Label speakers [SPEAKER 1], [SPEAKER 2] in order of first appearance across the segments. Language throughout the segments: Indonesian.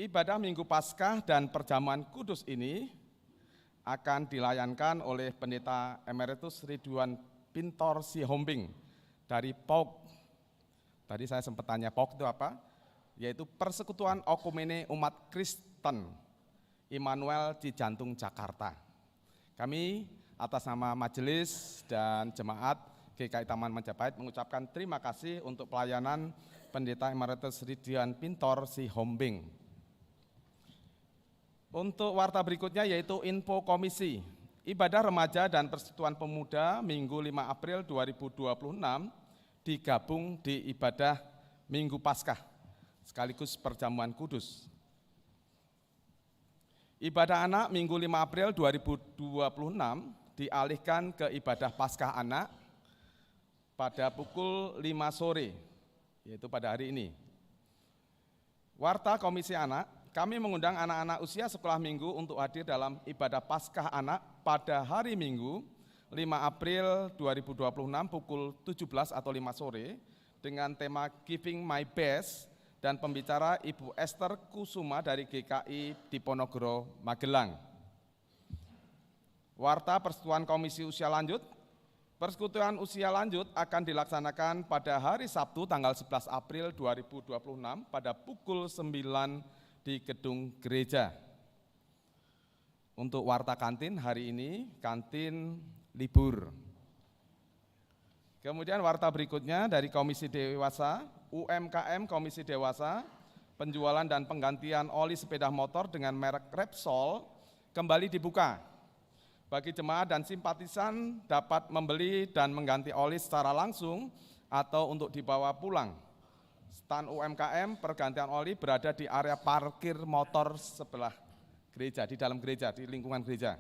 [SPEAKER 1] Ibadah Minggu Paskah dan Perjamuan Kudus ini akan dilayankan oleh Pendeta Emeritus Ridwan Pintor Sihombing dari PAUK. Tadi saya sempat tanya PAUK itu apa? Yaitu Persekutuan Okumene Umat Kristen Immanuel Cijantung Jakarta. Kami atas nama majelis dan jemaat GKI Taman Majapahit mengucapkan terima kasih untuk pelayanan Pendeta Emeritus Ridwan Pintor Sihombing. Untuk warta berikutnya yaitu info komisi. Ibadah Remaja dan Persekutuan Pemuda Minggu 5 April 2026 digabung di ibadah Minggu Paskah sekaligus Perjamuan Kudus. Ibadah anak Minggu 5 April 2026 dialihkan ke ibadah Paskah anak pada pukul 5 sore, yaitu pada hari ini. Warta Komisi Anak, kami mengundang anak-anak usia sekolah minggu untuk hadir dalam ibadah Paskah anak pada hari Minggu 5 April 2026 pukul 17 atau 5 sore dengan tema Giving My Best dan pembicara Ibu Esther Kusuma dari GKI Diponegoro, Magelang. Warta Persekutuan Komisi Usia Lanjut, Persekutuan Usia Lanjut akan dilaksanakan pada hari Sabtu tanggal 11 April 2026 pada pukul 9 di gedung gereja. Untuk warta kantin hari ini, kantin libur. Kemudian warta berikutnya dari Komisi Dewasa, UMKM Komisi Dewasa, penjualan dan penggantian oli sepeda motor dengan merek Repsol kembali dibuka. Bagi jemaat dan simpatisan dapat membeli dan mengganti oli secara langsung atau untuk dibawa pulang. Stand UMKM pergantian oli berada di area parkir motor sebelah gereja, di dalam gereja, di lingkungan gereja.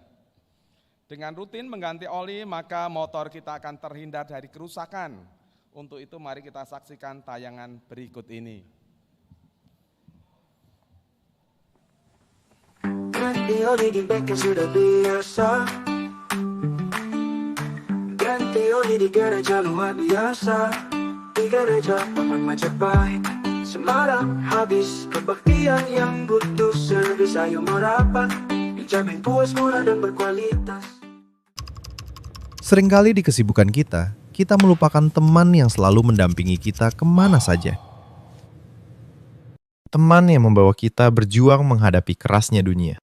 [SPEAKER 1] Dengan rutin mengganti oli, maka motor kita akan terhindar dari kerusakan. Untuk itu mari kita saksikan tayangan berikut ini.
[SPEAKER 2] Ganti oli di bengkel sudah biasa. Ganti oli di gereja luar biasa. Di gereja Taman Majapahit Semarang habis kebaktian yang butuh servis. Ayo merapat, dijamin puas, murah dan berkualitas.
[SPEAKER 3] Seringkali di kesibukan kita melupakan teman yang selalu mendampingi kita kemana saja. Teman yang membawa kita berjuang menghadapi kerasnya dunia.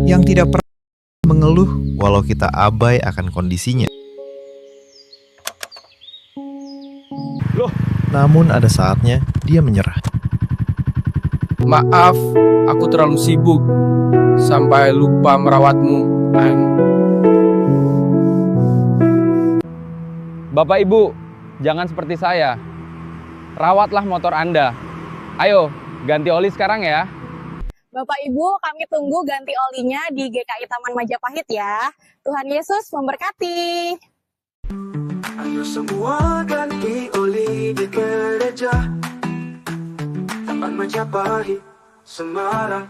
[SPEAKER 3] Yang tidak pernah mengeluh walau kita abai akan kondisinya. Namun ada saatnya dia menyerah.
[SPEAKER 4] Maaf, aku terlalu sibuk sampai lupa merawatmu.
[SPEAKER 5] Bapak Ibu, jangan seperti saya. Rawatlah motor Anda. Ayo, ganti oli sekarang ya.
[SPEAKER 6] Bapak Ibu, kami tunggu ganti olinya di GKI Taman Majapahit ya. Tuhan Yesus memberkati.
[SPEAKER 2] Ayo semua ganti oli di gereja Taman Majapahit, Semarang.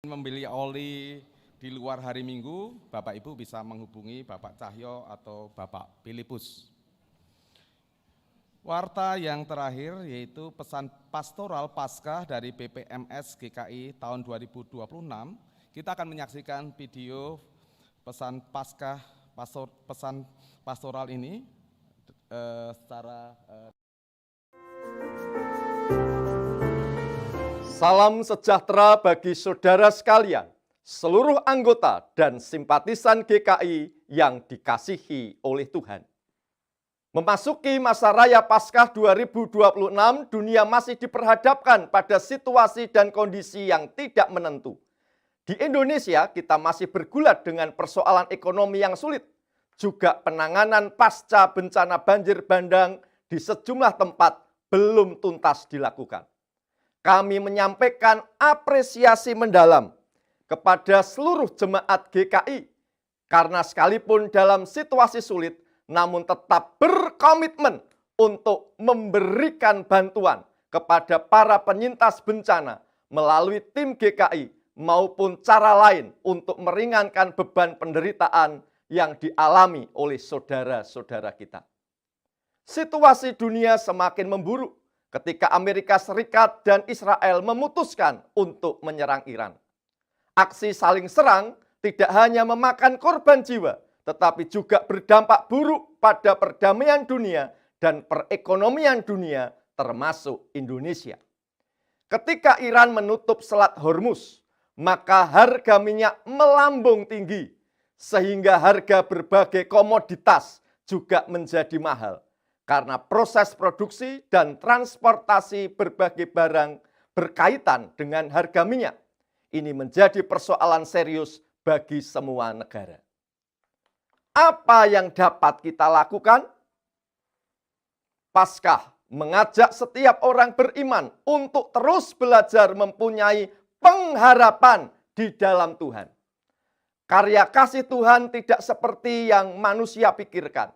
[SPEAKER 1] Membeli oli di luar hari Minggu, Bapak Ibu bisa menghubungi Bapak Cahyo atau Bapak Filipus. Warta yang terakhir yaitu pesan pastoral Paskah dari BPMS GKI tahun 2026. Kita akan menyaksikan video pesan Paskah, pesan pastoral ini secara
[SPEAKER 7] Salam sejahtera bagi saudara sekalian, seluruh anggota dan simpatisan GKI yang dikasihi oleh Tuhan. Memasuki masa raya Paskah 2026, dunia masih diperhadapkan pada situasi dan kondisi yang tidak menentu. Di Indonesia, kita masih bergulat dengan persoalan ekonomi yang sulit, juga penanganan pasca bencana banjir bandang di sejumlah tempat belum tuntas dilakukan. Kami menyampaikan apresiasi mendalam kepada seluruh jemaat GKI, karena sekalipun dalam situasi sulit, namun tetap berkomitmen untuk memberikan bantuan kepada para penyintas bencana melalui tim GKI, maupun cara lain untuk meringankan beban penderitaan yang dialami oleh saudara-saudara kita. Situasi dunia semakin memburuk ketika Amerika Serikat dan Israel memutuskan untuk menyerang Iran. Aksi saling serang tidak hanya memakan korban jiwa, tetapi juga berdampak buruk pada perdamaian dunia dan perekonomian dunia, termasuk Indonesia. Ketika Iran menutup Selat Hormuz, maka harga minyak melambung tinggi, sehingga harga berbagai komoditas juga menjadi mahal. Karena proses produksi dan transportasi berbagai barang berkaitan dengan harga minyak. Ini menjadi persoalan serius bagi semua negara. Apa yang dapat kita lakukan? Paskah mengajak setiap orang beriman untuk terus belajar mempunyai pengharapan di dalam Tuhan. Karya kasih Tuhan tidak seperti yang manusia pikirkan.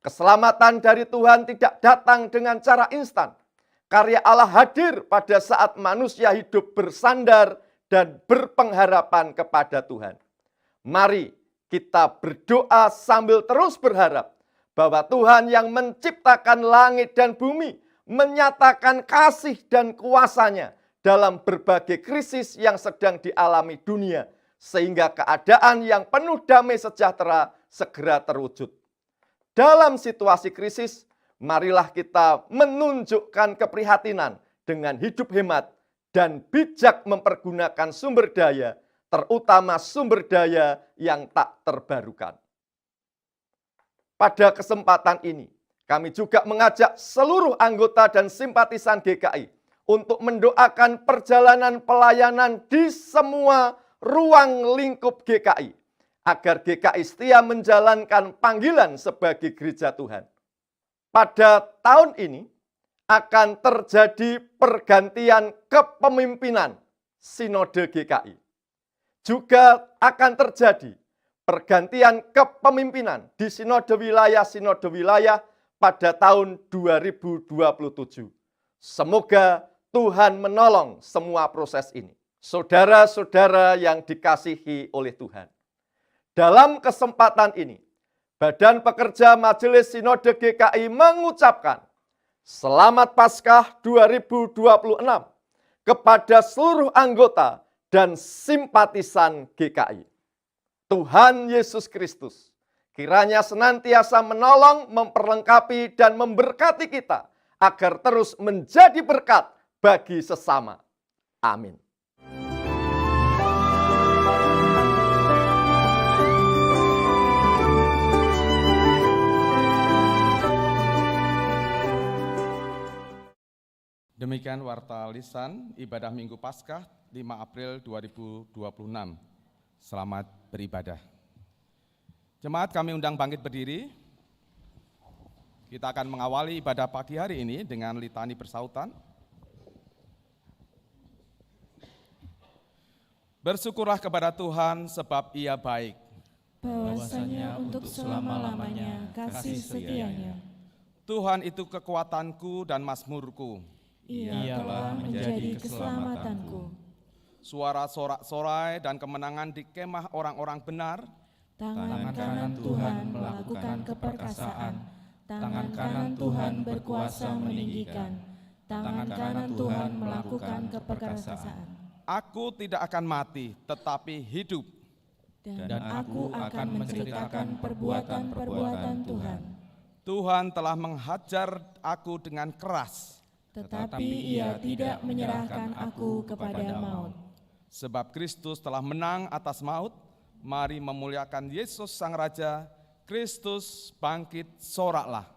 [SPEAKER 7] Keselamatan dari Tuhan tidak datang dengan cara instan. Karya Allah hadir pada saat manusia hidup bersandar dan berpengharapan kepada Tuhan. Mari kita berdoa sambil terus berharap bahwa Tuhan yang menciptakan langit dan bumi menyatakan kasih dan kuasa-Nya dalam berbagai krisis yang sedang dialami dunia, sehingga keadaan yang penuh damai sejahtera segera terwujud. Dalam situasi krisis, marilah kita menunjukkan keprihatinan dengan hidup hemat dan bijak mempergunakan sumber daya, terutama sumber daya yang tak terbarukan. Pada kesempatan ini, kami juga mengajak seluruh anggota dan simpatisan GKI untuk mendoakan perjalanan pelayanan di semua ruang lingkup GKI, agar GKI setia menjalankan panggilan sebagai gereja Tuhan. Pada tahun ini akan terjadi pergantian kepemimpinan Sinode GKI. Juga akan terjadi pergantian kepemimpinan di Sinode wilayah pada tahun 2027. Semoga Tuhan menolong semua proses ini. Saudara-saudara yang dikasihi oleh Tuhan. Dalam kesempatan ini, Badan Pekerja Majelis Sinode GKI mengucapkan Selamat Paskah 2026 kepada seluruh anggota dan simpatisan GKI. Tuhan Yesus Kristus kiranya senantiasa menolong, memperlengkapi, dan memberkati kita agar terus menjadi berkat bagi sesama. Amin.
[SPEAKER 1] Demikian warta lisan ibadah Minggu Paskah 5 April 2026. Selamat beribadah. Jemaat, kami undang bangkit berdiri. Kita akan mengawali ibadah pagi hari ini dengan litani bersautan. Bersyukurlah kepada Tuhan sebab Ia baik.
[SPEAKER 8] Bahwasanya untuk selama-lamanya kasih setianya.
[SPEAKER 1] Tuhan itu kekuatanku dan mazmurku.
[SPEAKER 8] Ia telah menjadi keselamatanku.
[SPEAKER 1] Suara sorak-sorai dan kemenangan di kemah orang-orang benar.
[SPEAKER 8] Tangan kanan Tuhan melakukan keperkasaan. Tangan kanan Tuhan berkuasa meninggikan. Tangan kanan Tuhan melakukan keperkasaan.
[SPEAKER 1] Aku tidak akan mati, tetapi hidup.
[SPEAKER 8] Dan aku akan menceritakan perbuatan-perbuatan Tuhan.
[SPEAKER 1] Tuhan telah menghajar aku dengan keras.
[SPEAKER 8] Tetapi Ia tidak menyerahkan aku kepada maut.
[SPEAKER 1] Sebab Kristus telah menang atas maut, mari memuliakan Yesus Sang Raja. Kristus bangkit, soraklah.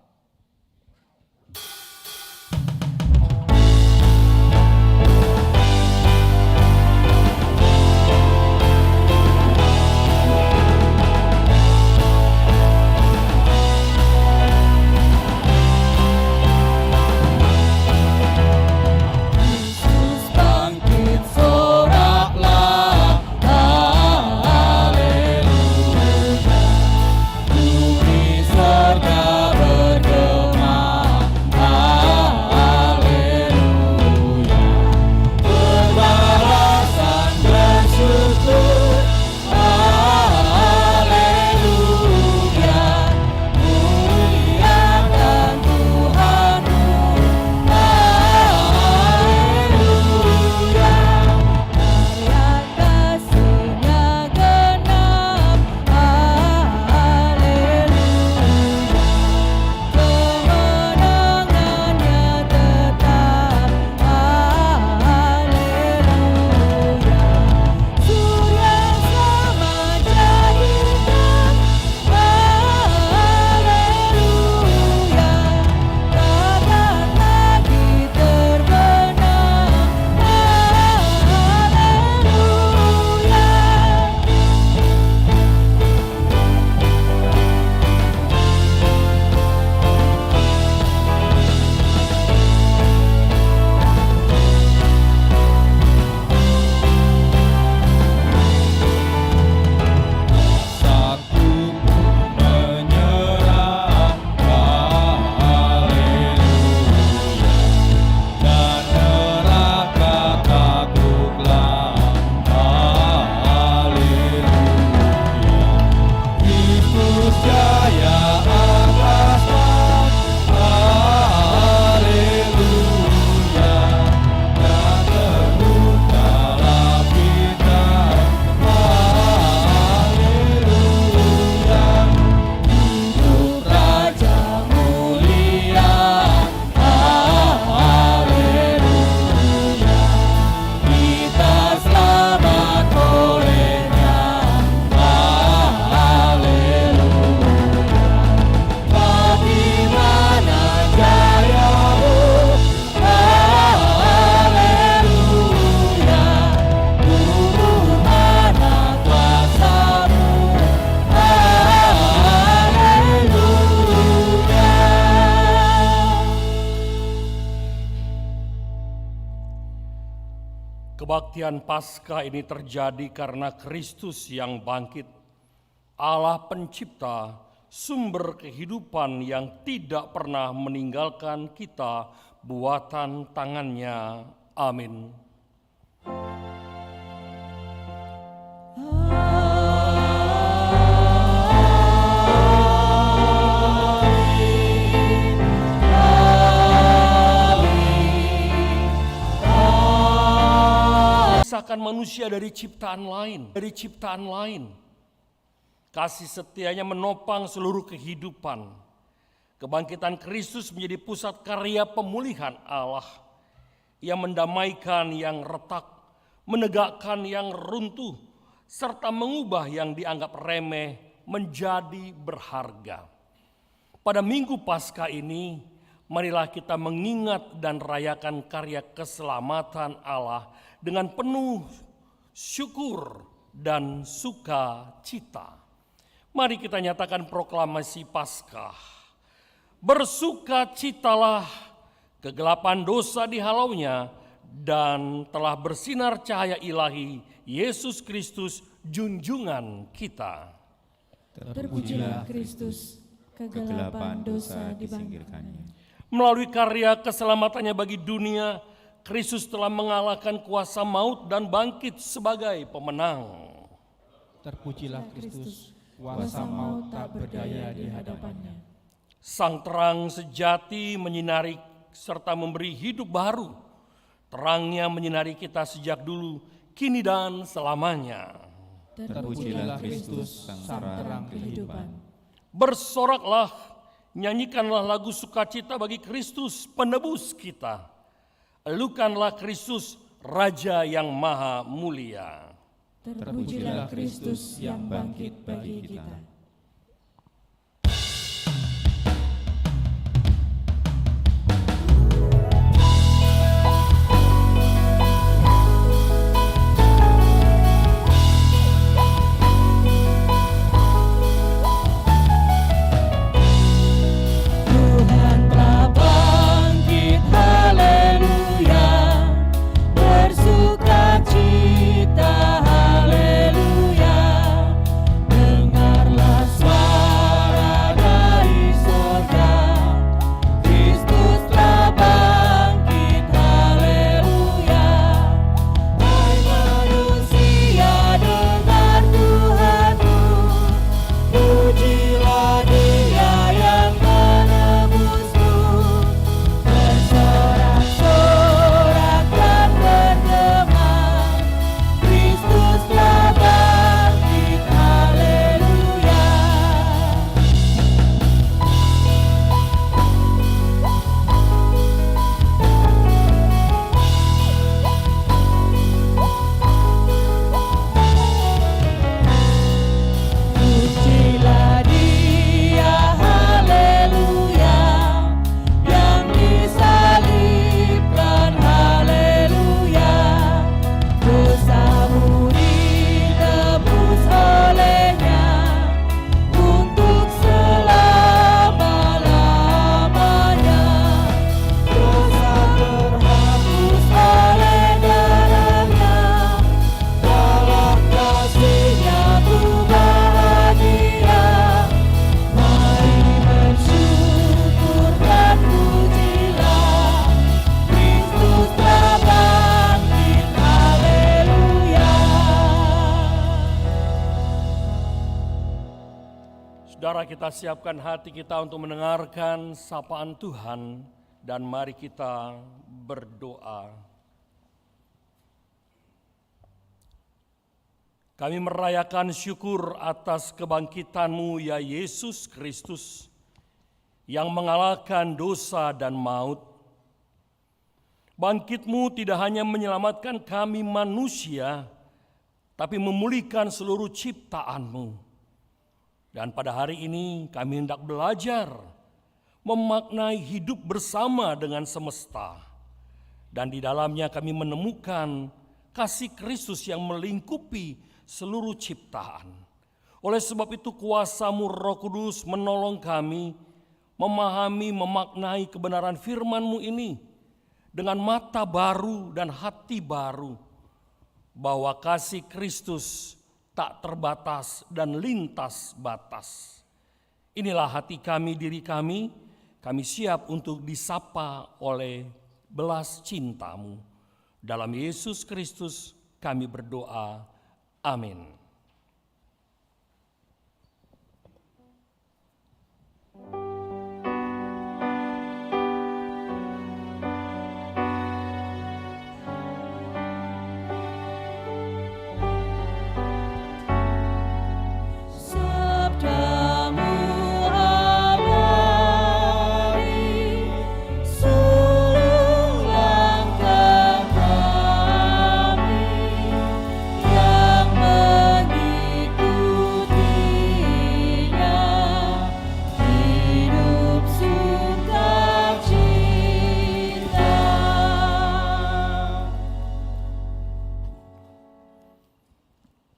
[SPEAKER 8] Serta
[SPEAKER 9] Kebaktian Paskah ini terjadi karena Kristus yang bangkit, Allah pencipta, sumber kehidupan yang tidak pernah meninggalkan kita, buatan tangannya. Amin. Memisahkan manusia dari ciptaan lain. Kasih setianya menopang seluruh kehidupan. Kebangkitan Kristus menjadi pusat karya pemulihan Allah. Ia mendamaikan yang retak, menegakkan yang runtuh, serta mengubah yang dianggap remeh menjadi berharga. Pada Minggu Paskah ini, marilah kita mengingat dan rayakan karya keselamatan Allah dengan penuh syukur dan sukacita. Mari kita nyatakan proklamasi Paskah. Bersukacitalah, kegelapan dosa dihalaunya, dan telah bersinar cahaya ilahi Yesus Kristus junjungan kita.
[SPEAKER 8] Terpujilah Kristus, kegelapan dosa disingkirkannya.
[SPEAKER 9] Melalui karya keselamatannya bagi dunia, Kristus telah mengalahkan kuasa maut dan bangkit sebagai pemenang.
[SPEAKER 4] Terpujilah Kristus, kuasa maut tak berdaya di hadapannya.
[SPEAKER 9] Sang terang sejati menyinari serta memberi hidup baru. Terangnya menyinari kita sejak dulu, kini dan selamanya.
[SPEAKER 4] Terpujilah Kristus, sang terang kehidupan.
[SPEAKER 9] Bersoraklah, nyanyikanlah lagu sukacita bagi Kristus, penebus kita. Elukanlah Kristus, Raja yang maha mulia.
[SPEAKER 8] Terpujilah Kristus yang bangkit bagi kita.
[SPEAKER 9] Saudara, kita siapkan hati kita untuk mendengarkan sapaan Tuhan, dan mari kita berdoa. Kami merayakan syukur atas kebangkitan-Mu ya Yesus Kristus, yang mengalahkan dosa dan maut. Bangkit-Mu tidak hanya menyelamatkan kami manusia, tapi memulihkan seluruh ciptaan-Mu. Dan pada hari ini kami hendak belajar memaknai hidup bersama dengan semesta. Dan di dalamnya kami menemukan kasih Kristus yang melingkupi seluruh ciptaan. Oleh sebab itu kuasa-Mu Roh Kudus menolong kami memahami, memaknai kebenaran firman-Mu ini dengan mata baru dan hati baru. bahwa kasih Kristus tak terbatas dan lintas batas. Inilah hati kami, diri kami siap untuk disapa oleh belas cinta-Mu. Dalam Yesus Kristus kami berdoa. Amin.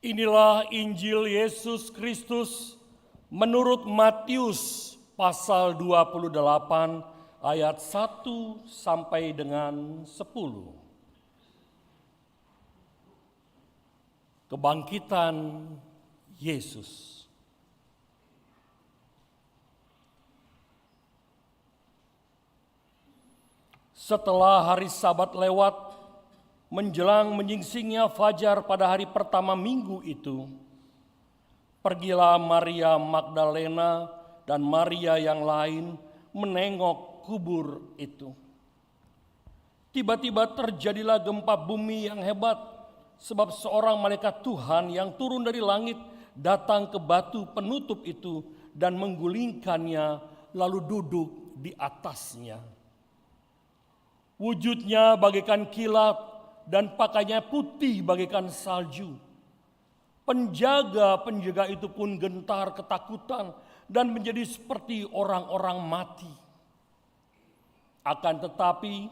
[SPEAKER 9] Inilah Injil Yesus Kristus menurut Matius pasal 28 ayat 1 sampai dengan 10. Kebangkitan Yesus. Setelah hari Sabat lewat, menjelang menyingsingnya fajar pada hari pertama minggu itu, pergilah Maria Magdalena dan Maria yang lain menengok kubur itu. Tiba-tiba terjadilah gempa bumi yang hebat, sebab seorang malaikat Tuhan yang turun dari langit datang ke batu penutup itu dan menggulingkannya lalu duduk di atasnya. Wujudnya bagaikan kilat dan pakaiannya putih bagaikan salju. Penjaga-penjaga itu pun gentar ketakutan dan menjadi seperti orang-orang mati. Akan tetapi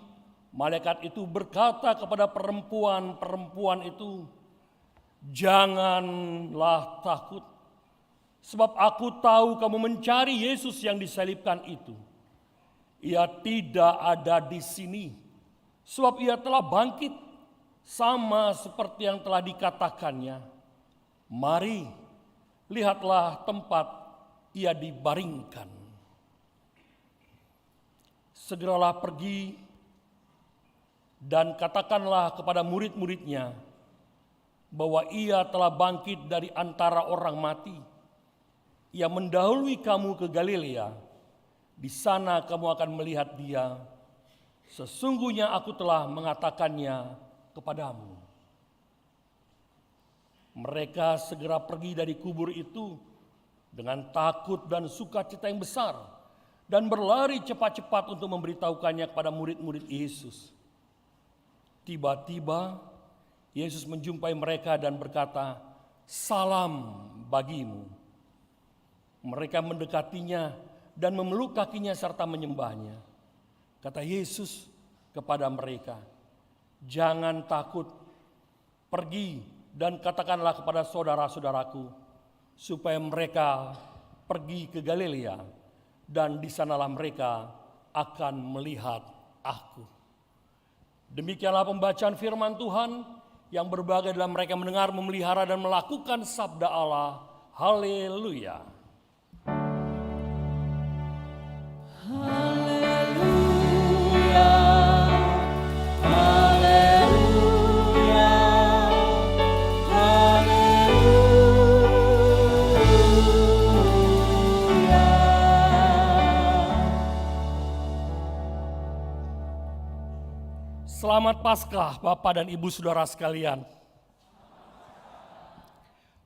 [SPEAKER 9] malaikat itu berkata kepada perempuan itu, "Janganlah takut, sebab aku tahu kamu mencari Yesus yang disalibkan itu. Ia tidak ada di sini, sebab ia telah bangkit, sama seperti yang telah dikatakannya. Mari, lihatlah tempat ia dibaringkan." Segeralah pergi dan katakanlah kepada murid-muridnya bahwa ia telah bangkit dari antara orang mati. Ia mendahului kamu ke Galilea. Di sana kamu akan melihat dia. Sesungguhnya aku telah mengatakannya kepadamu. Mereka segera pergi dari kubur itu dengan takut dan sukacita yang besar dan berlari cepat-cepat untuk memberitahukannya kepada murid-murid Yesus. Tiba-tiba Yesus menjumpai mereka dan berkata, "Salam bagimu." Mereka mendekatinya dan memeluk kakinya serta menyembahnya. Kata Yesus kepada mereka, "Jangan takut, pergi dan katakanlah kepada saudara-saudaraku supaya mereka pergi ke Galilea dan di sanalah mereka akan melihat aku." Demikianlah pembacaan firman Tuhan. Yang berbahagia adalah mereka mendengar, memelihara dan melakukan sabda Allah. Haleluya. Selamat Paskah Bapak dan Ibu Saudara sekalian.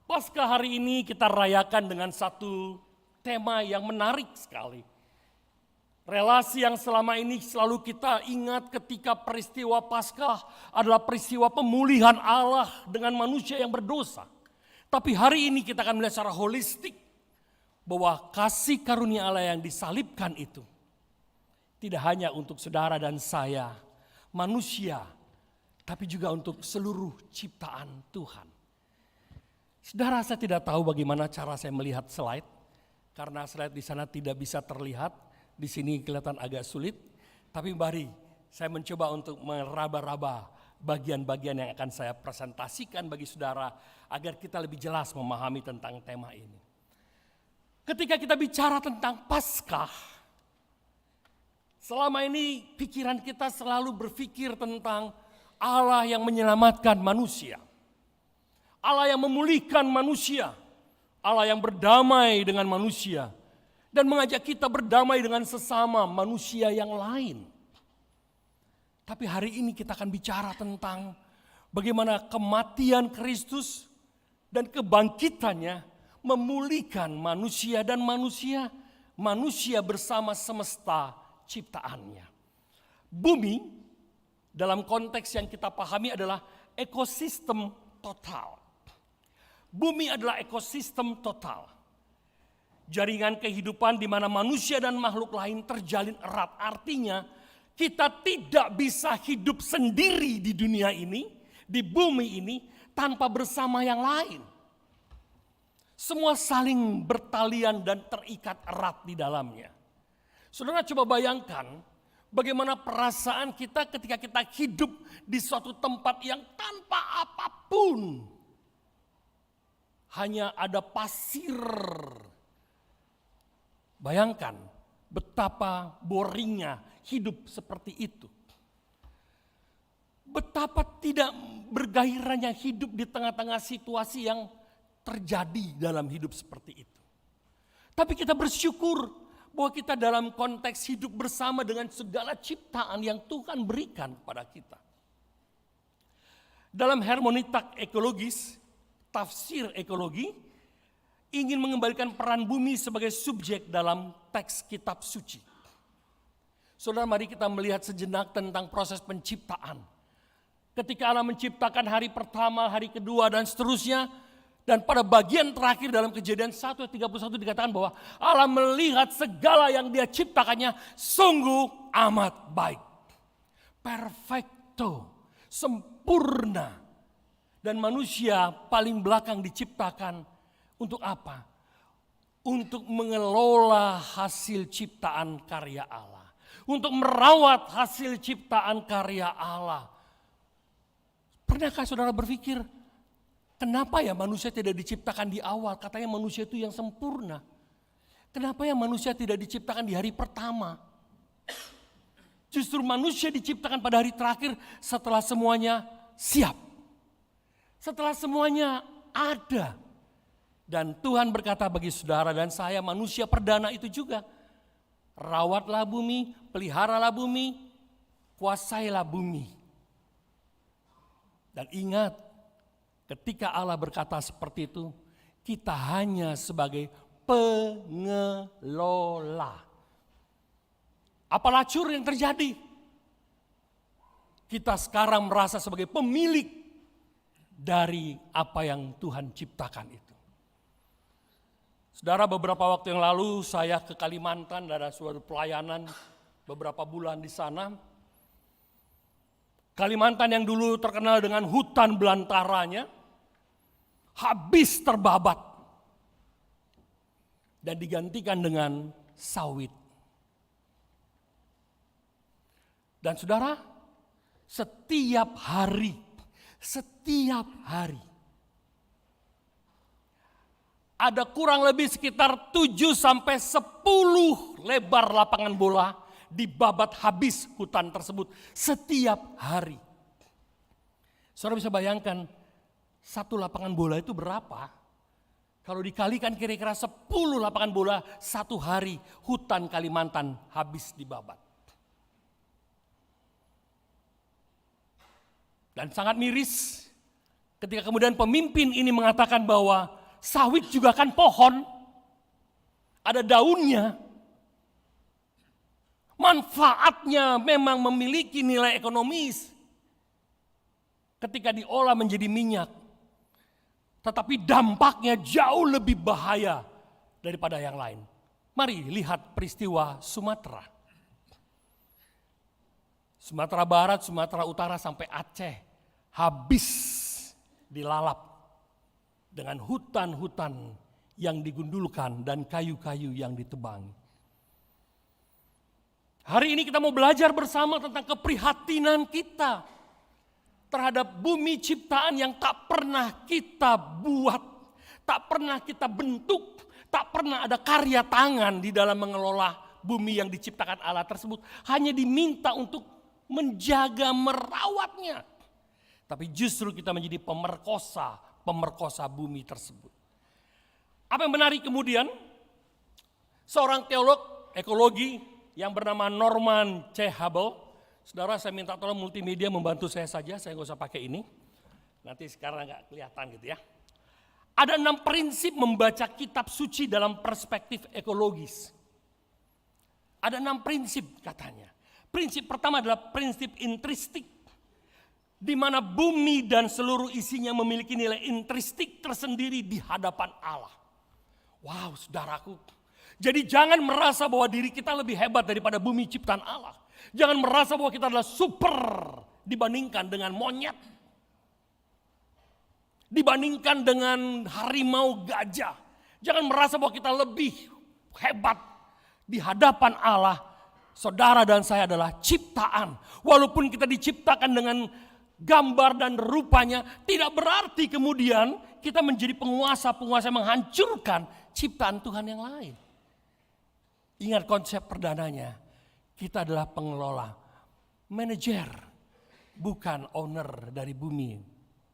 [SPEAKER 9] Paskah hari ini kita rayakan dengan satu tema yang menarik sekali. Relasi yang selama ini selalu kita ingat ketika peristiwa Paskah adalah peristiwa pemulihan Allah dengan manusia yang berdosa. Tapi hari ini kita akan melihat secara holistik bahwa kasih karunia Allah yang disalibkan itu tidak hanya untuk saudara dan saya, manusia, tapi juga untuk seluruh ciptaan Tuhan. Saudara, saya tidak tahu bagaimana cara saya melihat slide, karena slide di sana tidak bisa terlihat. Di sini kelihatan agak sulit, tapi mari saya mencoba untuk meraba-raba bagian-bagian yang akan saya presentasikan bagi saudara agar kita lebih jelas memahami tentang tema ini. Ketika kita bicara tentang Paskah, selama ini pikiran kita selalu berpikir tentang Allah yang menyelamatkan manusia. Allah yang memulihkan manusia. Allah yang berdamai dengan manusia. Dan mengajak kita berdamai dengan sesama manusia yang lain. Tapi hari ini kita akan bicara tentang bagaimana kematian Kristus dan kebangkitannya memulihkan manusia dan manusia bersama semesta ciptaannya. Bumi dalam konteks yang kita pahami adalah ekosistem total. Bumi adalah ekosistem total. Jaringan kehidupan di mana manusia dan makhluk lain terjalin erat. Artinya kita tidak bisa hidup sendiri di dunia ini, di bumi ini, tanpa bersama yang lain. Semua saling bertalian dan terikat erat di dalamnya. Saudara coba bayangkan bagaimana perasaan kita ketika kita hidup di suatu tempat yang tanpa apapun. Hanya ada pasir. Bayangkan betapa boringnya hidup seperti itu. Betapa tidak bergairahnya hidup di tengah-tengah situasi yang terjadi dalam hidup seperti itu. Tapi kita bersyukur bahwa kita dalam konteks hidup bersama dengan segala ciptaan yang Tuhan berikan kepada kita. Dalam hermeneutik ekologis, tafsir ekologi, ingin mengembalikan peran bumi sebagai subjek dalam teks kitab suci. Saudara, mari kita melihat sejenak tentang proses penciptaan. Ketika Allah menciptakan hari pertama, hari kedua dan seterusnya. Dan pada bagian terakhir dalam Kejadian 1:31 dikatakan bahwa Allah melihat segala yang dia ciptakannya sungguh amat baik. Perfecto, sempurna. Dan manusia paling belakang diciptakan untuk apa? Untuk mengelola hasil ciptaan karya Allah. Untuk merawat hasil ciptaan karya Allah. Pernahkah saudara berpikir, kenapa ya manusia tidak diciptakan di awal? Katanya manusia itu yang sempurna. Kenapa ya manusia tidak diciptakan di hari pertama? Justru manusia diciptakan pada hari terakhir setelah semuanya siap. Setelah semuanya ada. Dan Tuhan berkata bagi saudara dan saya, manusia perdana itu juga. Rawatlah bumi, peliharalah bumi, kuasailah bumi. Dan ingat, ketika Allah berkata seperti itu, kita hanya sebagai pengelola. Apa lacur yang terjadi? Kita sekarang merasa sebagai pemilik dari apa yang Tuhan ciptakan itu. Saudara, beberapa waktu yang lalu saya ke Kalimantan, ada suatu pelayanan beberapa bulan di sana. Kalimantan yang dulu terkenal dengan hutan belantaranya, habis terbabat. Dan digantikan dengan sawit. Dan saudara, setiap hari, ada kurang lebih sekitar 7-10 lebar lapangan bola dibabat habis hutan tersebut setiap hari. Saudara bisa bayangkan satu lapangan bola itu berapa? Kalau dikalikan kira-kira 10 lapangan bola satu hari hutan Kalimantan habis dibabat. Dan sangat miris ketika kemudian pemimpin ini mengatakan bahwa sawit juga kan pohon, ada daunnya. Manfaatnya memang memiliki nilai ekonomis ketika diolah menjadi minyak. Tetapi dampaknya jauh lebih bahaya daripada yang lain. Mari lihat peristiwa Sumatera. Sumatera Barat, Sumatera Utara sampai Aceh habis dilalap dengan hutan-hutan yang digundulkan dan kayu-kayu yang ditebang. Hari ini kita mau belajar bersama tentang keprihatinan kita terhadap bumi ciptaan yang tak pernah kita buat, tak pernah kita bentuk, tak pernah ada karya tangan di dalam mengelola bumi yang diciptakan Allah tersebut. Hanya diminta untuk menjaga, merawatnya. Tapi justru kita menjadi pemerkosa bumi tersebut. Apa yang menarik kemudian, seorang teolog ekologi yang bernama Norman C. Hubble. Saudara, saya minta tolong multimedia membantu saya saja, saya nggak usah pakai ini. Nanti sekarang nggak kelihatan gitu ya. Ada 6 prinsip membaca kitab suci dalam perspektif ekologis. Ada 6 prinsip katanya. Prinsip pertama adalah prinsip intristik, di mana bumi dan seluruh isinya memiliki nilai intristik tersendiri di hadapan Allah. Wow, saudaraku. Jadi jangan merasa bahwa diri kita lebih hebat daripada bumi ciptaan Allah. Jangan merasa bahwa kita adalah super dibandingkan dengan monyet. Dibandingkan dengan harimau, gajah. Jangan merasa bahwa kita lebih hebat di hadapan Allah. Saudara dan saya adalah ciptaan. Walaupun kita diciptakan dengan gambar dan rupanya, tidak berarti kemudian kita menjadi penguasa-penguasa yang menghancurkan ciptaan Tuhan yang lain. Ingat konsep perdananya, kita adalah pengelola, manajer, bukan owner dari bumi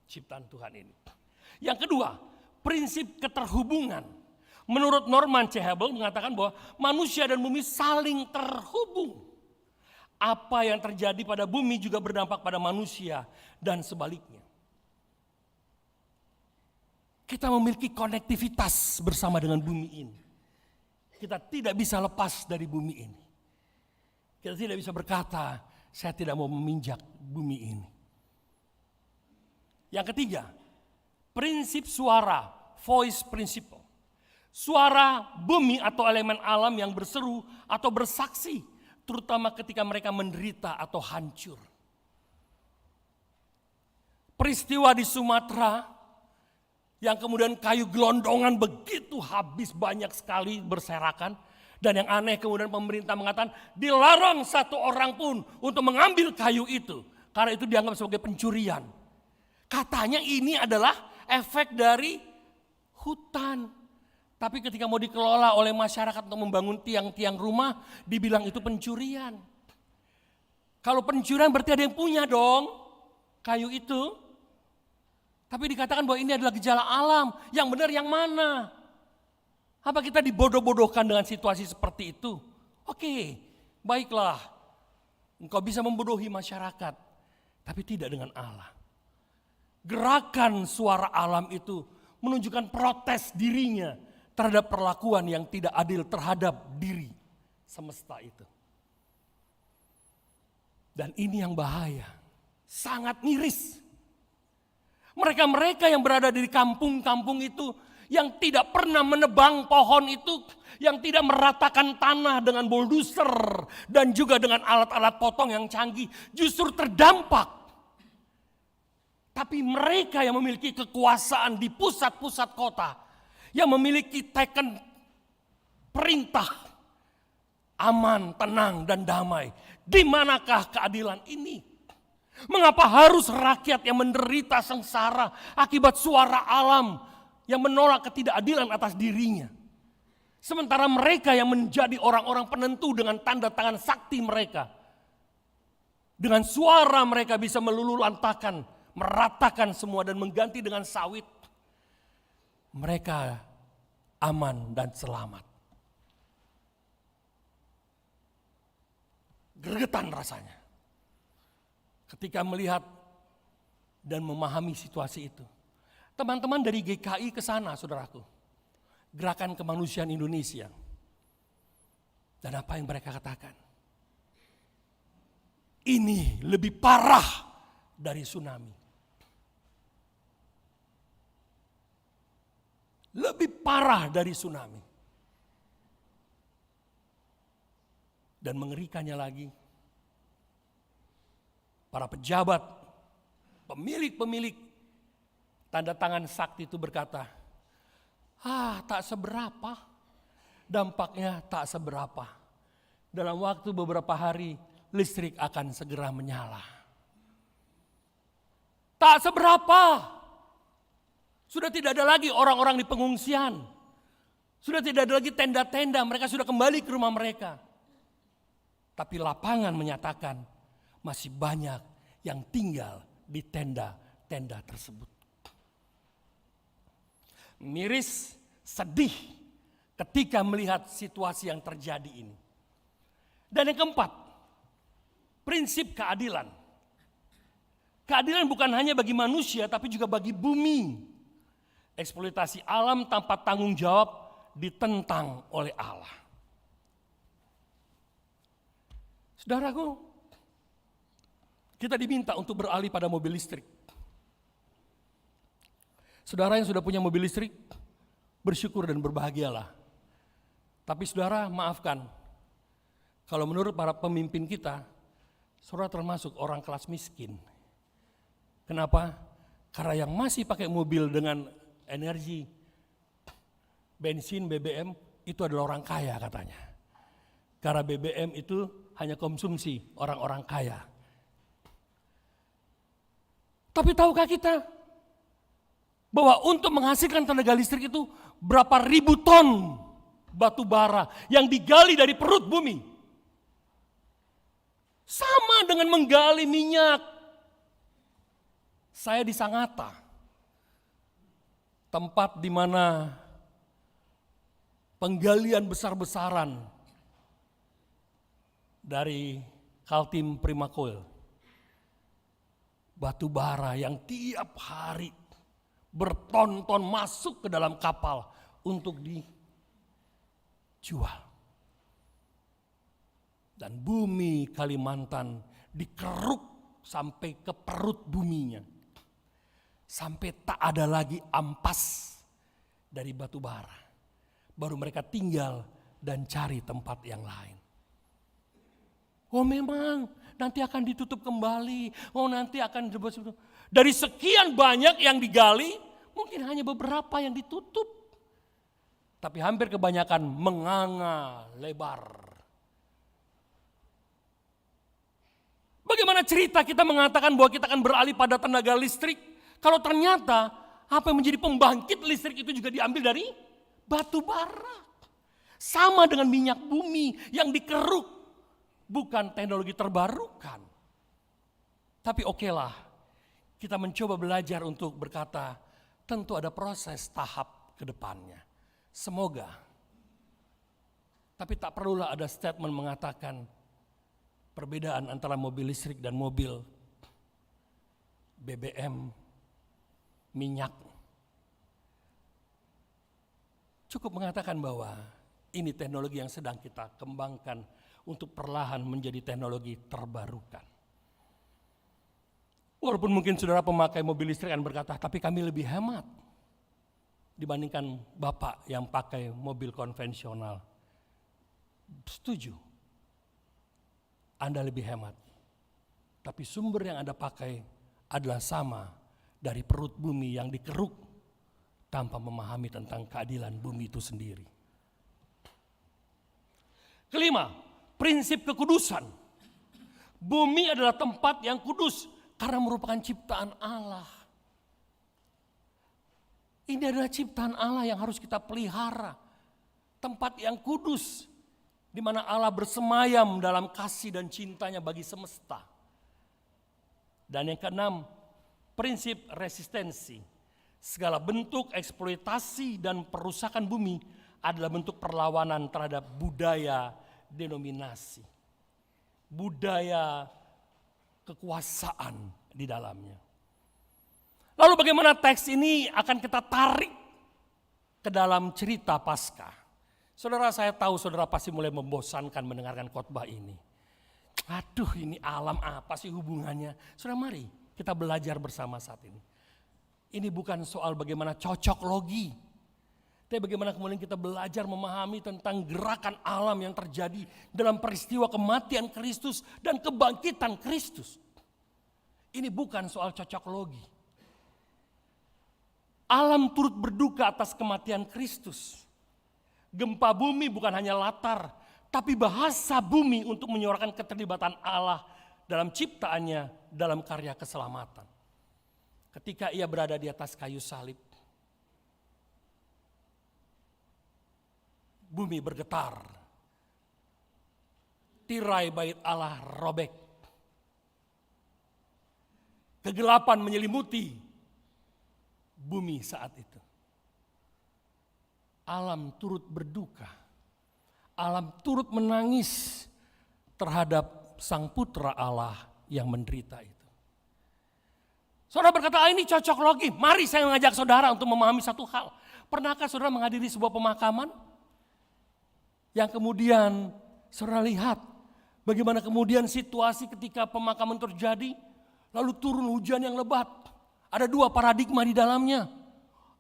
[SPEAKER 9] ciptaan Tuhan ini. Yang kedua, prinsip keterhubungan. Menurut Norman C. Hubble mengatakan bahwa manusia dan bumi saling terhubung. Apa yang terjadi pada bumi juga berdampak pada manusia dan sebaliknya. Kita memiliki konektivitas bersama dengan bumi ini. Kita tidak bisa lepas dari bumi ini. Kita tidak bisa berkata, saya tidak mau meminjak bumi ini. Yang ketiga, prinsip suara, voice principle. Suara bumi atau elemen alam yang berseru atau bersaksi, terutama ketika mereka menderita atau hancur. Peristiwa di Sumatera, yang kemudian kayu gelondongan begitu habis banyak sekali berserakan. Dan yang aneh kemudian pemerintah mengatakan dilarang satu orang pun untuk mengambil kayu itu. Karena itu dianggap sebagai pencurian. Katanya ini adalah efek dari hutan. Tapi ketika mau dikelola oleh masyarakat untuk membangun tiang-tiang rumah, dibilang itu pencurian. Kalau pencurian berarti ada yang punya dong kayu itu. Tapi dikatakan bahwa ini adalah gejala alam. Yang benar yang mana? Apa kita dibodoh-bodohkan dengan situasi seperti itu? Oke, baiklah. Engkau bisa membodohi masyarakat, tapi tidak dengan Allah. Gerakan suara alam itu menunjukkan protes dirinya terhadap perlakuan yang tidak adil terhadap diri semesta itu. Dan ini yang bahaya, sangat miris. Mereka-mereka yang berada di kampung-kampung itu, yang tidak pernah menebang pohon itu, yang tidak meratakan tanah dengan bulldozer dan juga dengan alat-alat potong yang canggih, justru terdampak. Tapi mereka yang memiliki kekuasaan di pusat-pusat kota, yang memiliki teken perintah aman, tenang, dan damai. Di manakah keadilan ini? Mengapa harus rakyat yang menderita sengsara akibat suara alam yang menolak ketidakadilan atas dirinya? Sementara mereka yang menjadi orang-orang penentu dengan tanda tangan sakti mereka, dengan suara mereka bisa meluluhlantakan, meratakan semua dan mengganti dengan sawit. Mereka aman dan selamat. Gregetan rasanya ketika melihat dan memahami situasi itu. Teman-teman dari GKI ke sana, saudaraku. Gerakan Kemanusiaan Indonesia. Dan apa yang mereka katakan? Ini lebih parah dari tsunami. Lebih parah dari tsunami. Dan mengerikannya lagi, para pejabat, pemilik-pemilik tanda tangan sakti itu berkata, tak seberapa, dampaknya tak seberapa. Dalam waktu beberapa hari listrik akan segera menyala. Tak seberapa. Sudah tidak ada lagi orang-orang di pengungsian. Sudah tidak ada lagi tenda-tenda, mereka sudah kembali ke rumah mereka. Tapi lapangan menyatakan masih banyak yang tinggal di tenda-tenda tersebut. Miris, sedih ketika melihat situasi yang terjadi ini. Dan yang keempat, prinsip keadilan. Keadilan bukan hanya bagi manusia tapi juga bagi bumi. Eksploitasi alam tanpa tanggung jawab ditentang oleh Allah. Saudaraku, kita diminta untuk beralih pada mobil listrik. Saudara yang sudah punya mobil listrik, bersyukur dan berbahagialah. Tapi saudara, maafkan, kalau menurut para pemimpin kita, saudara termasuk orang kelas miskin. Kenapa? Karena yang masih pakai mobil dengan energi bensin, BBM, itu adalah orang kaya katanya. Karena BBM itu hanya konsumsi orang-orang kaya. Tapi tahukah kita bahwa untuk menghasilkan tenaga listrik itu berapa ribu ton batu bara yang digali dari perut bumi? Sama dengan menggali minyak. Saya di Sangatta, tempat di mana penggalian besar-besaran dari Kaltim Primacoil. Batu bara yang tiap hari berton-ton masuk ke dalam kapal untuk dijual. Dan bumi Kalimantan dikeruk sampai ke perut buminya. Sampai tak ada lagi ampas dari batu bara. Baru mereka tinggal dan cari tempat yang lain. Oh memang nanti akan ditutup kembali. Oh nanti akan dari sekian banyak yang digali, mungkin hanya beberapa yang ditutup. Tapi hampir kebanyakan menganga lebar. Bagaimana cerita kita mengatakan bahwa kita akan beralih pada tenaga listrik, kalau ternyata apa yang menjadi pembangkit listrik itu juga diambil dari batu bara. Sama dengan minyak bumi yang dikeruk. Bukan teknologi terbarukan. Tapi okelah, kita mencoba belajar untuk berkata, tentu ada proses tahap ke depannya. Semoga. Tapi tak perlulah ada statement mengatakan perbedaan antara mobil listrik dan mobil BBM, minyak. Cukup mengatakan bahwa ini teknologi yang sedang kita kembangkan untuk perlahan menjadi teknologi terbarukan. Walaupun mungkin saudara pemakai mobil listrik akan berkata, tapi kami lebih hemat dibandingkan Bapak yang pakai mobil konvensional. Setuju, Anda lebih hemat. Tapi sumber yang Anda pakai adalah sama dari perut bumi yang dikeruk tanpa memahami tentang keadilan bumi itu sendiri. Kelima, prinsip kekudusan. Bumi adalah tempat yang kudus karena merupakan ciptaan Allah. Ini adalah ciptaan Allah yang harus kita pelihara. Tempat yang kudus di mana Allah bersemayam dalam kasih dan cintanya bagi semesta. Dan yang keenam, prinsip resistensi. Segala bentuk eksploitasi dan perusakan bumi adalah bentuk perlawanan terhadap budaya denominasi, budaya kekuasaan di dalamnya. Lalu bagaimana teks ini akan kita tarik ke dalam cerita Paskah? Saudara, saya tahu saudara pasti mulai membosankan mendengarkan khotbah ini. Aduh, ini alam apa sih hubungannya? Saudara, mari kita belajar bersama saat ini. Ini bukan soal bagaimana cocok logi. Tapi bagaimana kemudian kita belajar memahami tentang gerakan alam yang terjadi dalam peristiwa kematian Kristus dan kebangkitan Kristus. Ini bukan soal cocok logi. Alam turut berduka atas kematian Kristus. Gempa bumi bukan hanya latar, tapi bahasa bumi untuk menyuarakan keterlibatan Allah dalam ciptaannya, dalam karya keselamatan. ketika ia berada di atas kayu salib, bumi bergetar, tirai bait Allah robek, kegelapan menyelimuti bumi saat itu. Alam turut berduka, alam turut menangis terhadap Sang Putra Allah yang menderita itu. Saudara berkata, ini cocok logi. Mari saya mengajak saudara untuk memahami satu hal. Pernahkah saudara menghadiri sebuah pemakaman? Yang kemudian saudara lihat bagaimana kemudian situasi ketika pemakaman terjadi, lalu turun hujan yang lebat. Ada dua paradigma di dalamnya.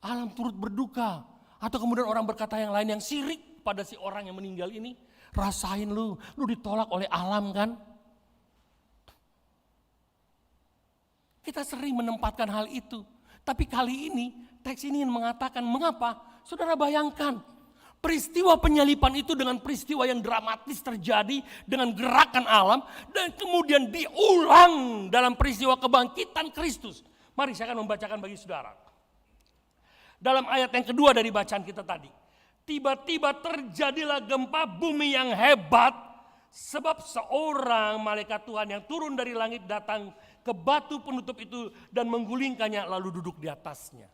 [SPEAKER 9] Alam turut berduka, atau kemudian orang berkata yang lain yang sirik pada si orang yang meninggal ini. Rasain lu ditolak oleh alam kan? Kita sering menempatkan hal itu. Tapi kali ini teks ini ingin mengatakan mengapa? Saudara bayangkan, peristiwa penyalipan itu dengan peristiwa yang dramatis terjadi dengan gerakan alam dan kemudian diulang dalam peristiwa kebangkitan Kristus. Mari saya akan membacakan bagi saudara. Dalam ayat yang kedua dari bacaan kita tadi. Tiba-tiba terjadilah gempa bumi yang hebat sebab seorang malaikat Tuhan yang turun dari langit datang ke batu penutup itu dan menggulingkannya lalu duduk di atasnya.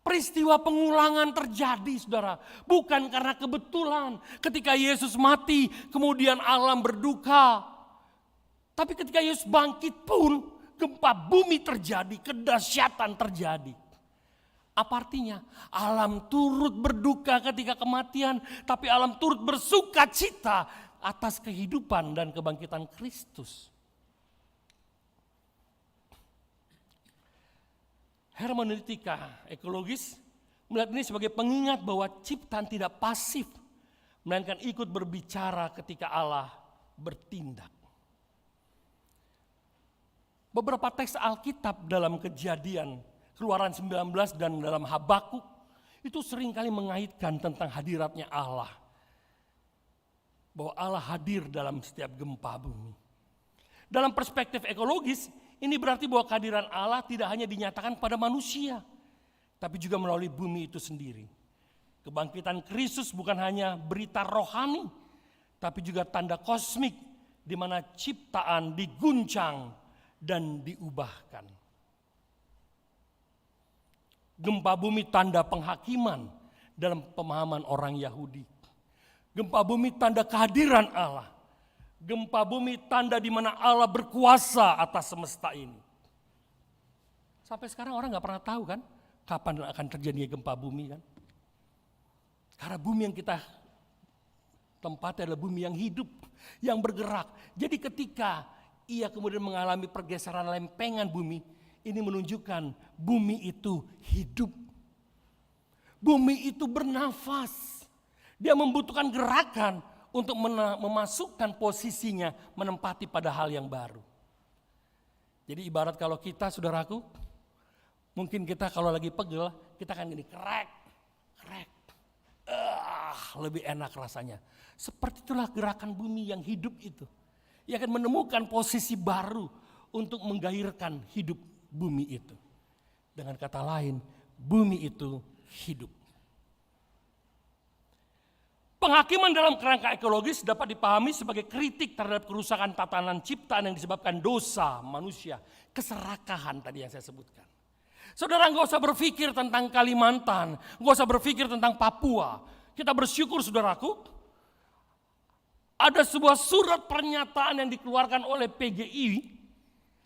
[SPEAKER 9] Peristiwa pengulangan terjadi saudara. Bukan karena kebetulan ketika Yesus mati kemudian alam berduka. Tapi ketika Yesus bangkit pun gempa bumi terjadi, kedahsyatan terjadi. Apa artinya? Alam turut berduka ketika kematian, tapi alam turut bersuka cita atas kehidupan dan kebangkitan Kristus. Hermeneutika ekologis melihat ini sebagai pengingat bahwa ciptaan tidak pasif, melainkan ikut berbicara ketika Allah bertindak. Beberapa teks Alkitab dalam Kejadian, Keluaran 19 dan dalam Habakuk itu seringkali mengaitkan tentang hadiratnya Allah. Bahwa Allah hadir dalam setiap gempa bumi. Dalam perspektif ekologis, ini berarti bahwa kehadiran Allah tidak hanya dinyatakan pada manusia, tapi juga melalui bumi itu sendiri. Kebangkitan Kristus bukan hanya berita rohani, tapi juga tanda kosmik di mana ciptaan diguncang dan diubahkan. Gempa bumi tanda penghakiman dalam pemahaman orang Yahudi. Gempa bumi tanda kehadiran Allah. Gempa bumi tanda di mana Allah berkuasa atas semesta ini. Sampai sekarang orang gak pernah tahu kan kapan akan terjadi gempa bumi kan. Karena bumi yang kita tempati adalah bumi yang hidup, yang bergerak. Jadi ketika ia kemudian mengalami pergeseran lempengan bumi, ini menunjukkan bumi itu hidup. Bumi itu bernafas. Dia membutuhkan gerakan untuk memasukkan posisinya menempati pada hal yang baru. Jadi ibarat kalau kita, saudaraku, mungkin kita kalau lagi pegel, kita kan gini, krek. Lebih enak rasanya. Seperti itulah gerakan bumi yang hidup itu. Ia akan menemukan posisi baru untuk menggairahkan hidup bumi itu. Dengan kata lain, bumi itu hidup. Penghakiman dalam kerangka ekologis dapat dipahami sebagai kritik terhadap kerusakan tatanan ciptaan yang disebabkan dosa manusia. Keserakahan tadi yang saya sebutkan. Saudara nggak usah berpikir tentang Kalimantan, nggak usah berpikir tentang Papua. Kita bersyukur saudaraku, ada sebuah surat pernyataan yang dikeluarkan oleh PGI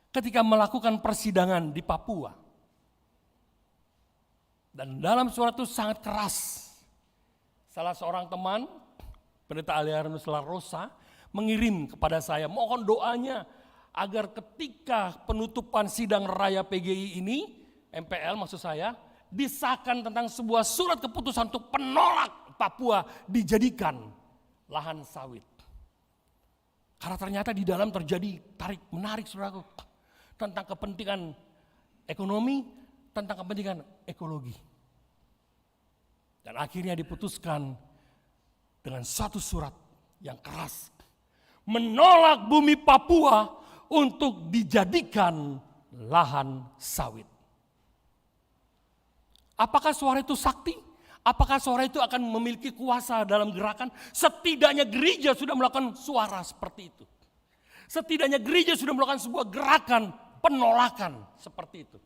[SPEAKER 9] ketika melakukan persidangan di Papua. Dan dalam surat itu sangat keras. Salah seorang teman, Pendeta Aliarnus La Rosa, mengirim kepada saya, mohon doanya agar ketika penutupan sidang raya PGI ini, MPL maksud saya, disahkan tentang sebuah surat keputusan untuk penolak Papua dijadikan lahan sawit. Karena ternyata di dalam terjadi tarik menarik saudaraku, tentang kepentingan ekonomi, tentang kepentingan ekologi. Dan akhirnya diputuskan dengan satu surat yang keras. Menolak bumi Papua untuk dijadikan lahan sawit. Apakah suara itu sakti? Apakah suara itu akan memiliki kuasa dalam gerakan? Setidaknya gereja sudah melakukan suara seperti itu. Setidaknya gereja sudah melakukan sebuah gerakan penolakan seperti itu.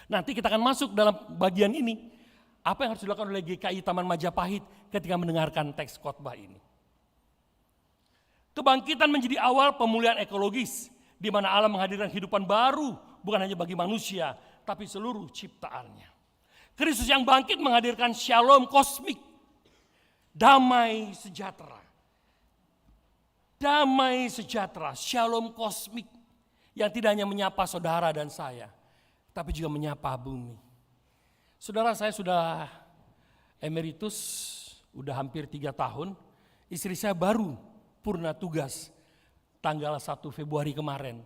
[SPEAKER 9] Nanti kita akan masuk dalam bagian ini. Apa yang harus dilakukan oleh GKI Taman Majapahit ketika mendengarkan teks khotbah ini. Kebangkitan menjadi awal pemulihan ekologis, di mana Allah menghadirkan kehidupan baru, bukan hanya bagi manusia, tapi seluruh ciptaannya. Kristus yang bangkit menghadirkan shalom kosmik, damai sejahtera. Damai sejahtera, shalom kosmik, yang tidak hanya menyapa saudara dan saya, tapi juga menyapa bumi. Saudara, saya sudah emeritus, udah hampir 3 tahun. Istri saya baru purna tugas tanggal 1 Februari kemarin.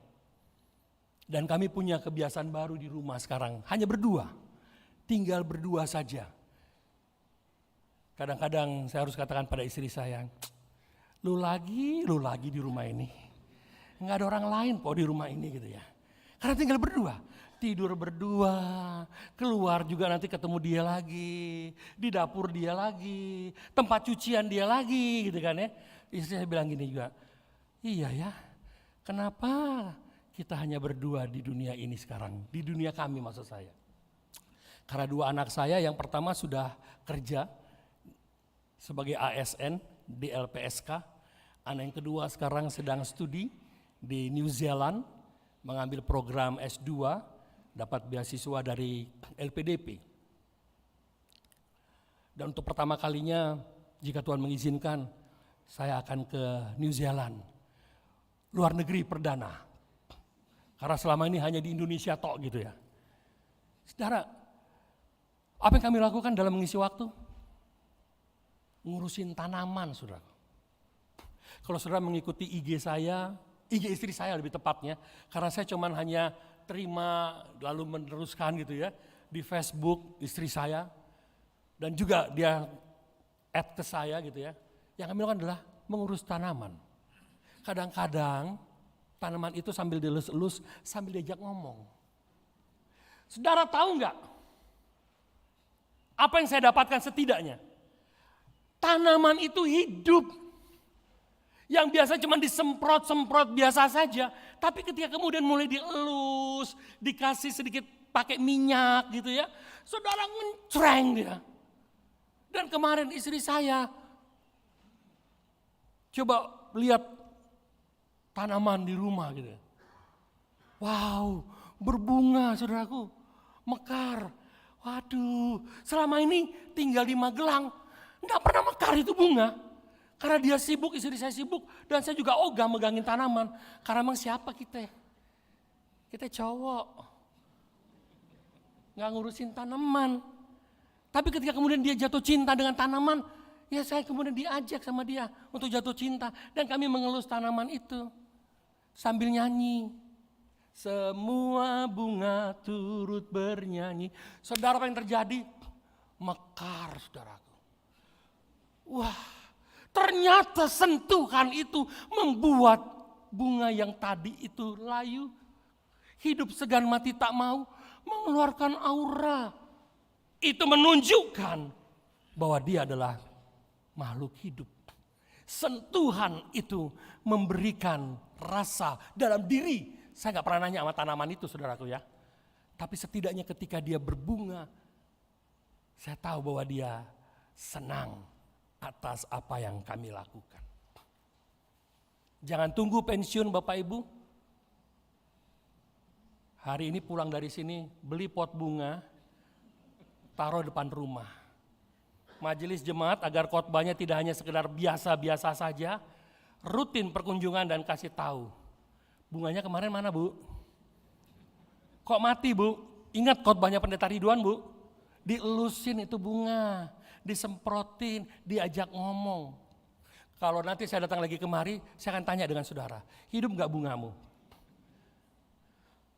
[SPEAKER 9] Dan kami punya kebiasaan baru di rumah sekarang, hanya berdua. Tinggal berdua saja. Kadang-kadang saya harus katakan pada istri saya, lu lagi di rumah ini. Nggak ada orang lain kok di rumah ini gitu ya. Karena tinggal berdua. Tidur berdua, keluar juga nanti ketemu dia lagi, di dapur dia lagi, tempat cucian dia lagi gitu kan ya. Istri saya bilang gini juga, iya ya, kenapa kita hanya berdua di dunia ini sekarang, di dunia kami maksud saya. Karena 2 anak saya, yang pertama sudah kerja sebagai ASN di LPSK, anak yang kedua sekarang sedang studi di New Zealand, mengambil program S2, dapat beasiswa dari LPDP. Dan untuk pertama kalinya, jika Tuhan mengizinkan, saya akan ke New Zealand, luar negeri perdana. Karena selama ini hanya di Indonesia tok gitu ya. Saudara, apa yang kami lakukan dalam mengisi waktu? Ngurusin tanaman, saudara. Kalau saudara mengikuti IG saya, IG istri saya lebih tepatnya, karena saya cuman hanya terima lalu meneruskan gitu ya di Facebook istri saya, dan juga dia add ke saya gitu ya. Yang kami lakukan adalah mengurus tanaman. Kadang-kadang tanaman itu sambil dilus-elus, sambil diajak ngomong. Saudara tahu nggak apa yang saya dapatkan setidaknya? Tanaman itu hidup. Yang biasa cuma disemprot-semprot biasa saja. Tapi ketika kemudian mulai dielus, dikasih sedikit pakai minyak gitu ya. Saudara ngencreng dia. Dan kemarin istri saya coba lihat tanaman di rumah gitu. Wow, berbunga saudaraku, mekar. Waduh, selama ini tinggal di Magelang, nggak pernah mekar itu bunga. Karena dia sibuk, istri saya sibuk, dan saya juga ogah megangin tanaman. Karena emang siapa kita? Kita cowok, nggak ngurusin tanaman. Tapi ketika kemudian dia jatuh cinta dengan tanaman, ya saya kemudian diajak sama dia untuk jatuh cinta. Dan kami mengelus tanaman itu sambil nyanyi. Semua bunga turut bernyanyi. Saudara, apa yang terjadi? Mekar, saudaraku. Wah, ternyata sentuhan itu membuat bunga yang tadi itu layu, hidup segan mati tak mau, mengeluarkan aura. Itu menunjukkan bahwa dia adalah makhluk hidup. Sentuhan itu memberikan rasa dalam diri. Saya gak pernah nanya sama tanaman itu saudaraku ya. Tapi setidaknya ketika dia berbunga, saya tahu bahwa dia senang atas apa yang kami lakukan. Jangan tunggu pensiun Bapak Ibu. Hari ini pulang dari sini, beli pot bunga, taruh depan rumah. Majelis jemaat agar khotbahnya tidak hanya sekedar biasa-biasa saja, rutin perkunjungan dan kasih tahu. Bunganya kemarin mana Bu? Kok mati Bu? Ingat khotbahnya Pendeta Ridwan Bu? Dielusin itu bunga, disemprotin, diajak ngomong. Kalau nanti saya datang lagi kemari, saya akan tanya dengan saudara, hidup gak bungamu?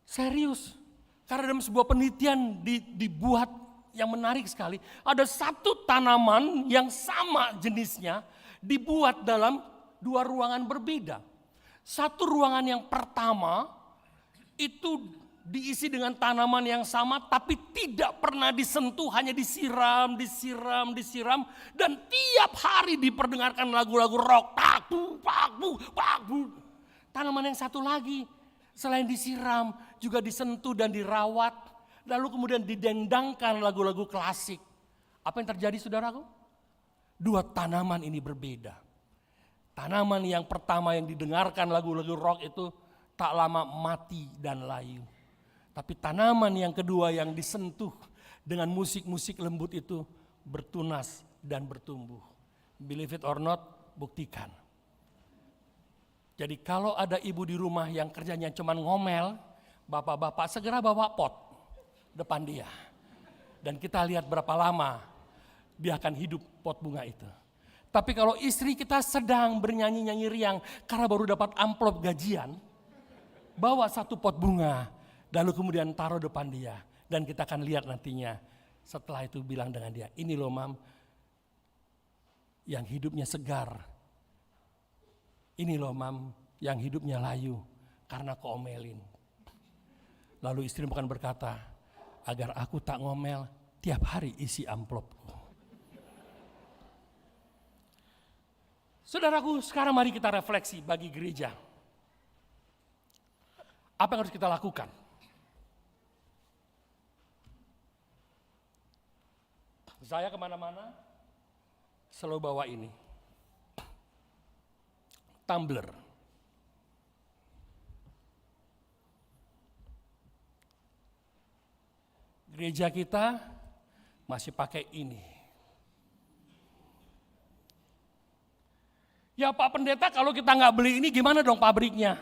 [SPEAKER 9] Serius, karena dalam sebuah penelitian dibuat yang menarik sekali, ada satu tanaman yang sama jenisnya dibuat dalam 2 ruangan berbeda. Satu ruangan yang pertama itu diisi dengan tanaman yang sama tapi tidak pernah disentuh, hanya disiram. Dan tiap hari diperdengarkan lagu-lagu rock. Pakbu, pakbu, pakbu. Tanaman yang satu lagi selain disiram juga disentuh dan dirawat. Lalu kemudian didendangkan lagu-lagu klasik. Apa yang terjadi saudaraku? Dua tanaman ini berbeda. Tanaman yang pertama yang didengarkan lagu-lagu rock itu tak lama mati dan layu. Tapi tanaman yang kedua yang disentuh dengan musik-musik lembut itu bertunas dan bertumbuh. Believe it or not, buktikan. Jadi kalau ada ibu di rumah yang kerjanya cuma ngomel, bapak-bapak segera bawa pot depan dia. Dan kita lihat berapa lama dia akan hidup pot bunga itu. Tapi kalau istri kita sedang bernyanyi-nyanyi riang karena baru dapat amplop gajian, bawa satu pot bunga, lalu kemudian taruh depan dia. Dan kita akan lihat nantinya setelah itu bilang dengan dia, ini loh mam, yang hidupnya segar. Ini loh mam, yang hidupnya layu karena keomelin. Lalu istri bukan berkata, agar aku tak ngomel, tiap hari isi amplopku. Saudaraku, sekarang mari kita refleksi bagi gereja. Apa yang harus kita lakukan? Saya kemana-mana selalu bawa ini. Tumbler. Gereja kita masih pakai ini. Ya Pak Pendeta, kalau kita nggak beli ini gimana dong pabriknya?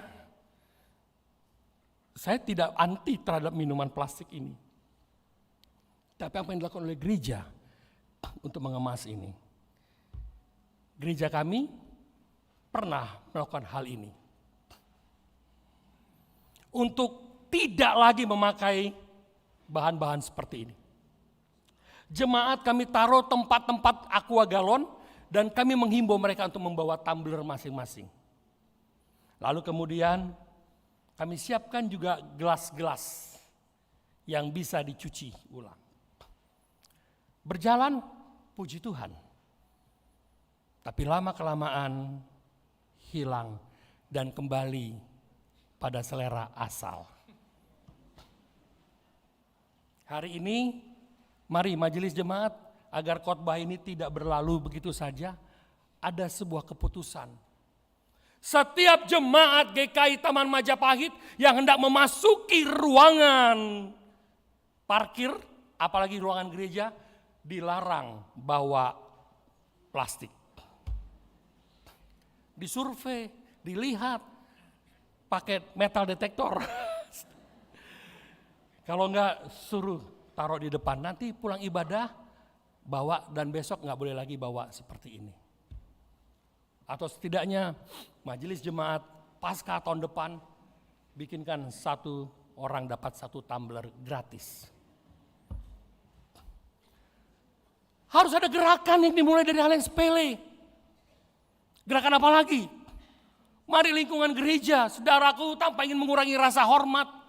[SPEAKER 9] Saya tidak anti terhadap minuman plastik ini. Tapi apa yang dilakukan oleh gereja untuk mengemas ini? Gereja kami pernah melakukan hal ini. Untuk tidak lagi memakai bahan-bahan seperti ini. Jemaat kami taruh tempat-tempat aqua galon dan kami menghimbau mereka untuk membawa tumbler masing-masing. Lalu kemudian kami siapkan juga gelas-gelas yang bisa dicuci ulang. Berjalan, puji Tuhan. Tapi lama-kelamaan hilang dan kembali pada selera asal. Hari ini, mari majelis jemaat, agar khotbah ini tidak berlalu begitu saja, ada sebuah keputusan. Setiap jemaat GKI Taman Majapahit yang hendak memasuki ruangan parkir, apalagi ruangan gereja, dilarang bawa plastik. Disurvei, dilihat, pakai metal detektor. Kalau enggak suruh taruh di depan, nanti pulang ibadah bawa dan besok enggak boleh lagi bawa seperti ini. Atau setidaknya majelis jemaat pasca tahun depan bikinkan satu orang dapat satu tumbler gratis. Harus ada gerakan yang dimulai dari hal yang sepele. Gerakan apa lagi? Mari lingkungan gereja, saudaraku, tanpa ingin mengurangi rasa hormat.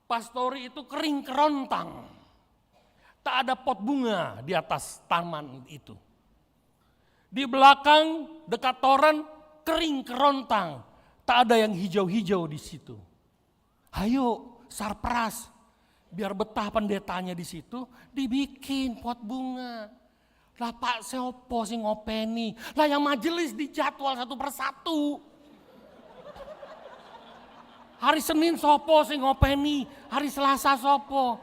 [SPEAKER 9] Pastori itu kering kerontang. Tak ada pot bunga di atas taman itu. Di belakang dekat toren kering kerontang. Tak ada yang hijau-hijau di situ. Ayo sarpras, biar betah pendetanya di situ, dibikin pot bunga. Lah Pak Seopo sing ngopeni, lah yang majelis dijadwal satu persatu. Hari Senin sopo sing ngopeni, hari Selasa sopo.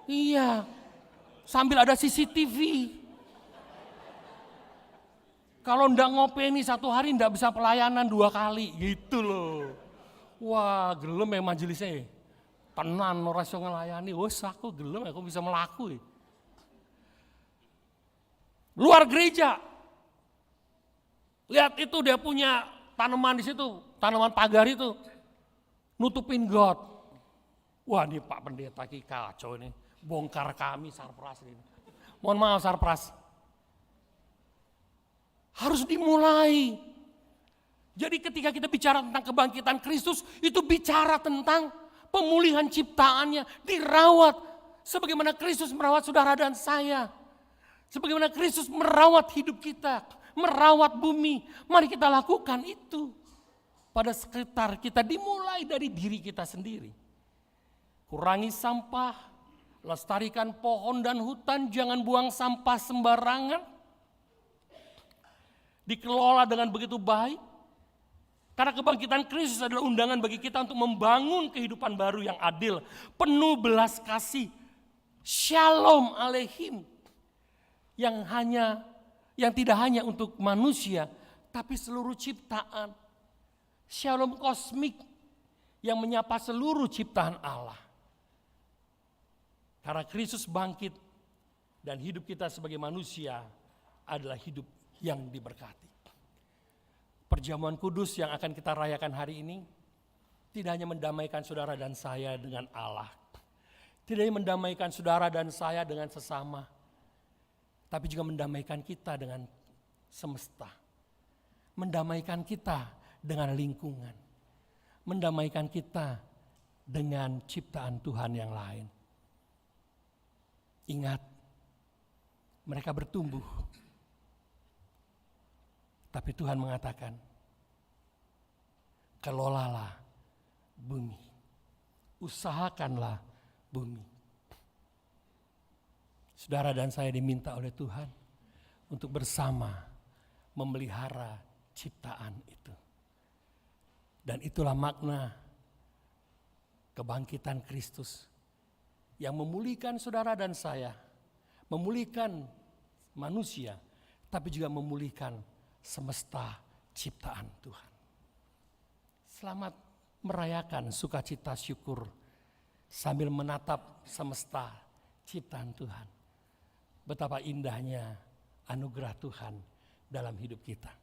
[SPEAKER 9] Iya, sambil ada CCTV. Kalau ndak ngopeni satu hari ndak bisa pelayanan 2 kali, gitu loh. Wah, gelem ya majelisnya. Tenan ora iso nglayani, wes aku gelem aku bisa melaku. Luar gereja. Lihat itu dia punya tanaman di situ, tanaman pagar itu. Nutupin got. Wah, ini Pak Pendeta ki kacau ini. Bongkar kami sarpras ini. Mohon maaf sarpras. Harus dimulai. Jadi ketika kita bicara tentang kebangkitan Kristus, itu bicara tentang pemulihan ciptaannya, dirawat. Sebagaimana Kristus merawat saudara dan saya. Sebagaimana Kristus merawat hidup kita, merawat bumi. Mari kita lakukan itu pada sekitar kita, dimulai dari diri kita sendiri. Kurangi sampah, lestarikan pohon dan hutan, jangan buang sampah sembarangan. Dikelola dengan begitu baik. Karena kebangkitan Kristus adalah undangan bagi kita untuk membangun kehidupan baru yang adil, penuh belas kasih. Shalom Aleihim. Yang tidak hanya untuk manusia, tapi seluruh ciptaan. Shalom kosmik yang menyapa seluruh ciptaan Allah. Karena Kristus bangkit dan hidup kita sebagai manusia adalah hidup yang diberkati. Perjamuan kudus yang akan kita rayakan hari ini tidak hanya mendamaikan saudara dan saya dengan Allah. Tidak hanya mendamaikan saudara dan saya dengan sesama, tapi juga mendamaikan kita dengan semesta. Mendamaikan kita dengan lingkungan. Mendamaikan kita dengan ciptaan Tuhan yang lain. Ingat, mereka bertumbuh. Tapi Tuhan mengatakan, kelolalah bumi. Usahakanlah bumi. Saudara dan saya diminta oleh Tuhan untuk bersama memelihara ciptaan itu. Dan itulah makna kebangkitan Kristus yang memulihkan saudara dan saya, memulihkan manusia, tapi juga memulihkan semesta ciptaan Tuhan. Selamat merayakan sukacita syukur sambil menatap semesta ciptaan Tuhan. Betapa indahnya anugerah Tuhan dalam hidup kita.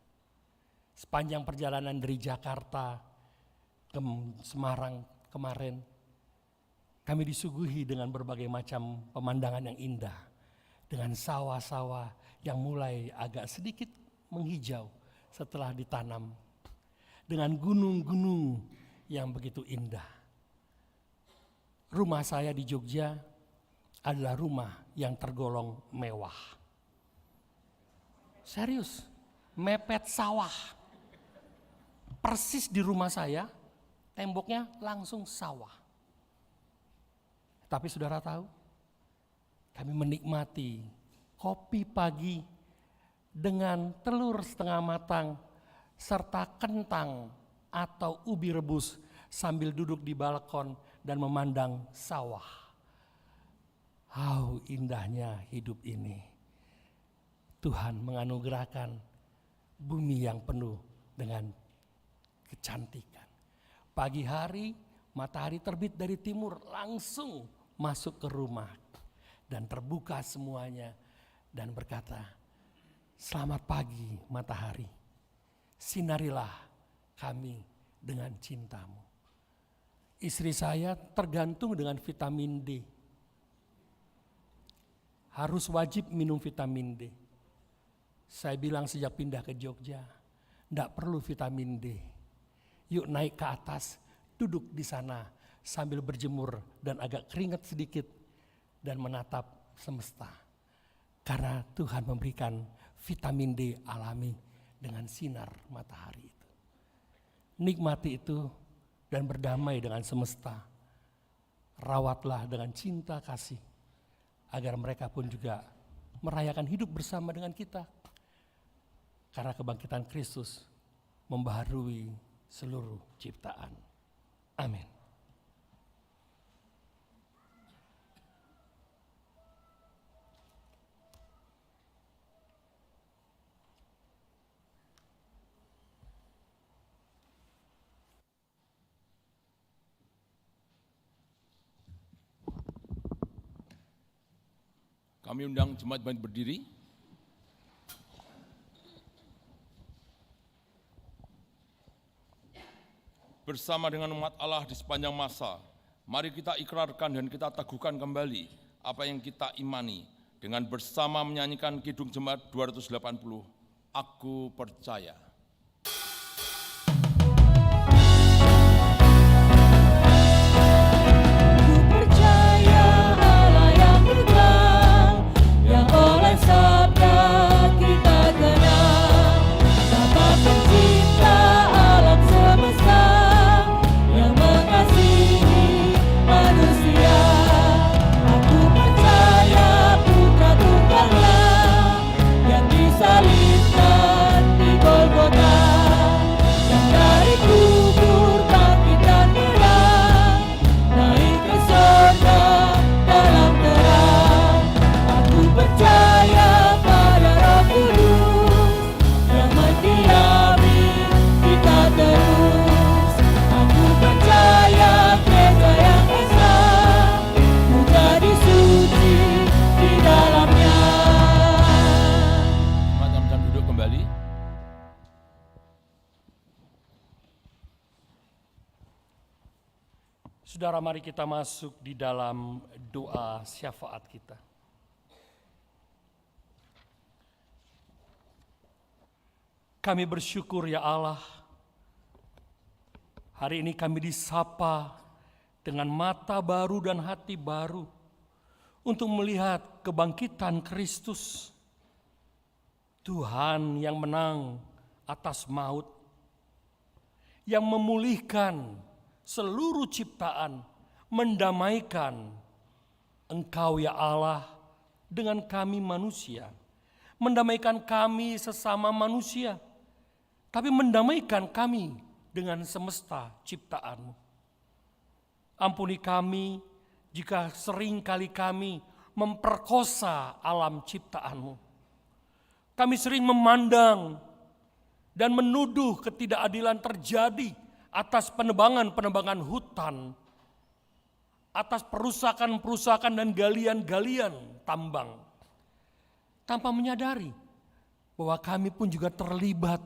[SPEAKER 9] Sepanjang perjalanan dari Jakarta ke Semarang kemarin, kami disuguhi dengan berbagai macam pemandangan yang indah. Dengan sawah-sawah yang mulai agak sedikit menghijau setelah ditanam. Dengan gunung-gunung yang begitu indah. Rumah saya di Jogja adalah rumah yang tergolong mewah. Serius, mepet sawah. Persis di rumah saya, temboknya langsung sawah. Tapi saudara tahu, kami menikmati kopi pagi dengan telur setengah matang serta kentang atau ubi rebus sambil duduk di balkon dan memandang sawah. Indahnya hidup ini. Tuhan menganugerahkan bumi yang penuh dengan kecantikan. Pagi hari matahari terbit dari timur langsung masuk ke rumah dan terbuka semuanya dan berkata, "Selamat pagi matahari, sinarilah kami dengan cintamu." Istri saya tergantung dengan vitamin D. Harus wajib minum vitamin D. Saya bilang sejak pindah ke Jogja, enggak perlu vitamin D. Yuk naik ke atas, duduk di sana sambil berjemur dan agak keringat sedikit dan menatap semesta. Karena Tuhan memberikan vitamin D alami dengan sinar matahari itu. Nikmati itu dan berdamai dengan semesta. Rawatlah dengan cinta kasih agar mereka pun juga merayakan hidup bersama dengan kita. Karena kebangkitan Kristus membaharui seluruh ciptaan. Amin.
[SPEAKER 10] Kami undang jemaat berdiri. Bersama dengan umat Allah di sepanjang masa, mari kita ikrarkan dan kita teguhkan kembali apa yang kita imani dengan bersama menyanyikan Kidung Jemaat 280, Aku Percaya.
[SPEAKER 9] Saudara, mari kita masuk di dalam doa syafaat kita. Kami bersyukur ya Allah, hari ini kami disapa dengan mata baru dan hati baru untuk melihat kebangkitan Kristus. Tuhan yang menang atas maut, yang memulihkan seluruh ciptaan, mendamaikan Engkau ya Allah dengan kami manusia, mendamaikan kami sesama manusia, tapi mendamaikan kami dengan semesta ciptaan-Mu. Ampuni kami jika seringkali kami memperkosa alam ciptaan-Mu. Kami sering memandang dan menuduh ketidakadilan terjadi atas penebangan-penebangan hutan, atas perusakan-perusakan dan galian-galian tambang, tanpa menyadari bahwa kami pun juga terlibat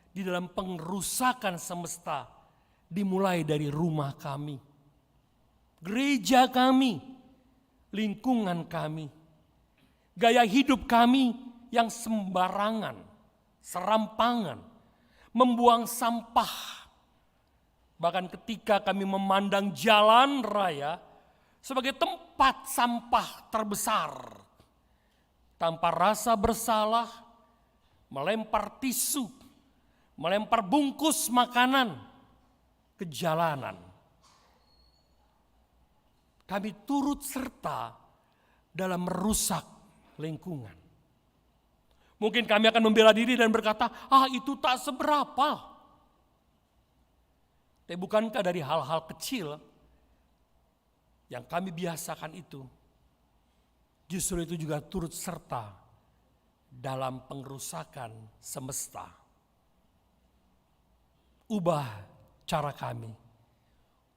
[SPEAKER 9] di dalam pengrusakan semesta, dimulai dari rumah kami, gereja kami, lingkungan kami, gaya hidup kami yang sembarangan, serampangan, membuang sampah. Bahkan ketika kami memandang jalan raya sebagai tempat sampah terbesar, tanpa rasa bersalah, melempar tisu, melempar bungkus makanan ke jalanan. Kami turut serta dalam merusak lingkungan. Mungkin kami akan membela diri dan berkata, itu tak seberapa. Tapi bukankah dari hal-hal kecil yang kami biasakan itu, justru itu juga turut serta dalam pengrusakan semesta. Ubah cara kami,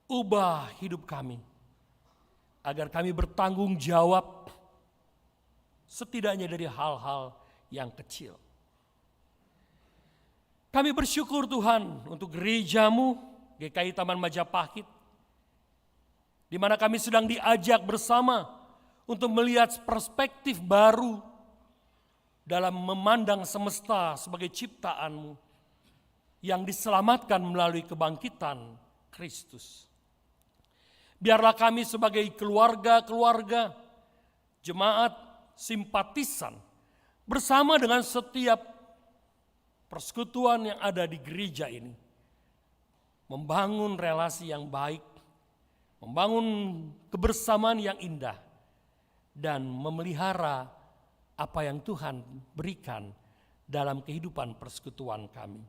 [SPEAKER 9] ubah hidup kami, agar kami bertanggung jawab setidaknya dari hal-hal yang kecil. Kami bersyukur Tuhan untuk gereja-Mu, GKI Taman Majapahit, di mana kami sedang diajak bersama untuk melihat perspektif baru dalam memandang semesta sebagai ciptaan-Mu yang diselamatkan melalui kebangkitan Kristus. Biarlah kami sebagai keluarga-keluarga, jemaat, simpatisan, bersama dengan setiap persekutuan yang ada di gereja ini, membangun relasi yang baik, membangun kebersamaan yang indah, dan memelihara apa yang Tuhan berikan dalam kehidupan persekutuan kami.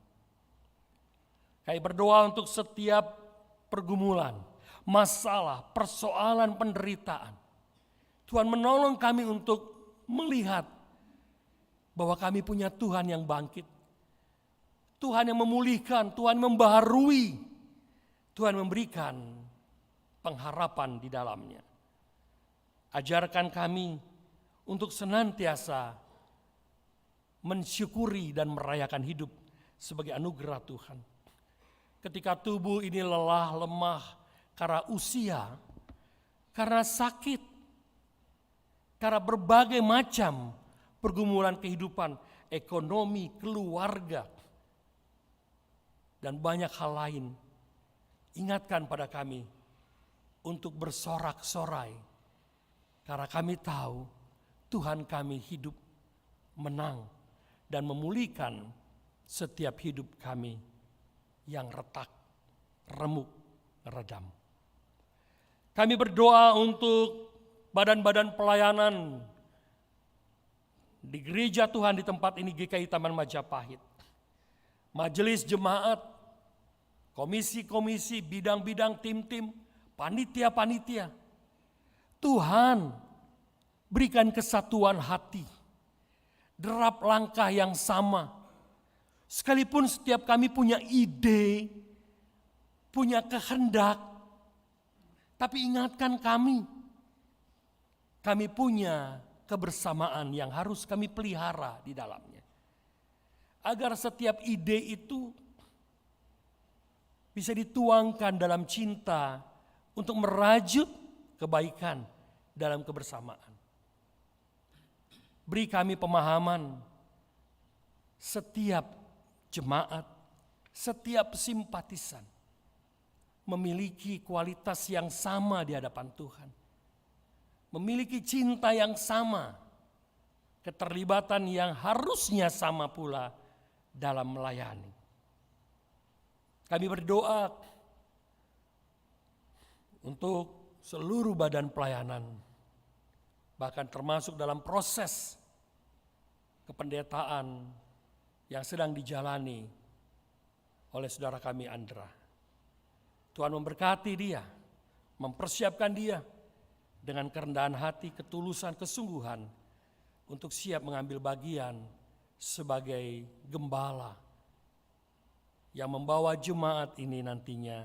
[SPEAKER 9] Kami berdoa untuk setiap pergumulan, masalah, persoalan, penderitaan. Tuhan menolong kami untuk melihat bahwa kami punya Tuhan yang bangkit, Tuhan yang memulihkan, Tuhan membaharui, Tuhan memberikan pengharapan di dalamnya. Ajarkan kami untuk senantiasa mensyukuri dan merayakan hidup sebagai anugerah Tuhan. Ketika tubuh ini lelah, lemah karena usia, karena sakit, karena berbagai macam pergumulan kehidupan, ekonomi, keluarga, dan banyak hal lain. Ingatkan pada kami untuk bersorak-sorai, karena kami tahu Tuhan kami hidup, menang, dan memulihkan setiap hidup kami yang retak, remuk, redam. Kami berdoa untuk badan-badan pelayanan di gereja Tuhan di tempat ini, GKI Taman Majapahit. Majelis jemaat, komisi-komisi, bidang-bidang, tim-tim, panitia-panitia. Tuhan, berikan kesatuan hati, derap langkah yang sama. Sekalipun setiap kami punya ide, punya kehendak, tapi ingatkan kami punya kebersamaan yang harus kami pelihara di dalamnya. Agar setiap ide itu bisa dituangkan dalam cinta untuk merajut kebaikan dalam kebersamaan. Beri kami pemahaman setiap jemaat, setiap simpatisan memiliki kualitas yang sama di hadapan Tuhan. Memiliki cinta yang sama, keterlibatan yang harusnya sama pula dalam melayani. Kami berdoa untuk seluruh badan pelayanan, bahkan termasuk dalam proses kependetaan yang sedang dijalani oleh saudara kami Andra. Tuhan memberkati dia, mempersiapkan dia dengan kerendahan hati, ketulusan, kesungguhan untuk siap mengambil bagian sebagai gembala yang membawa jemaat ini nantinya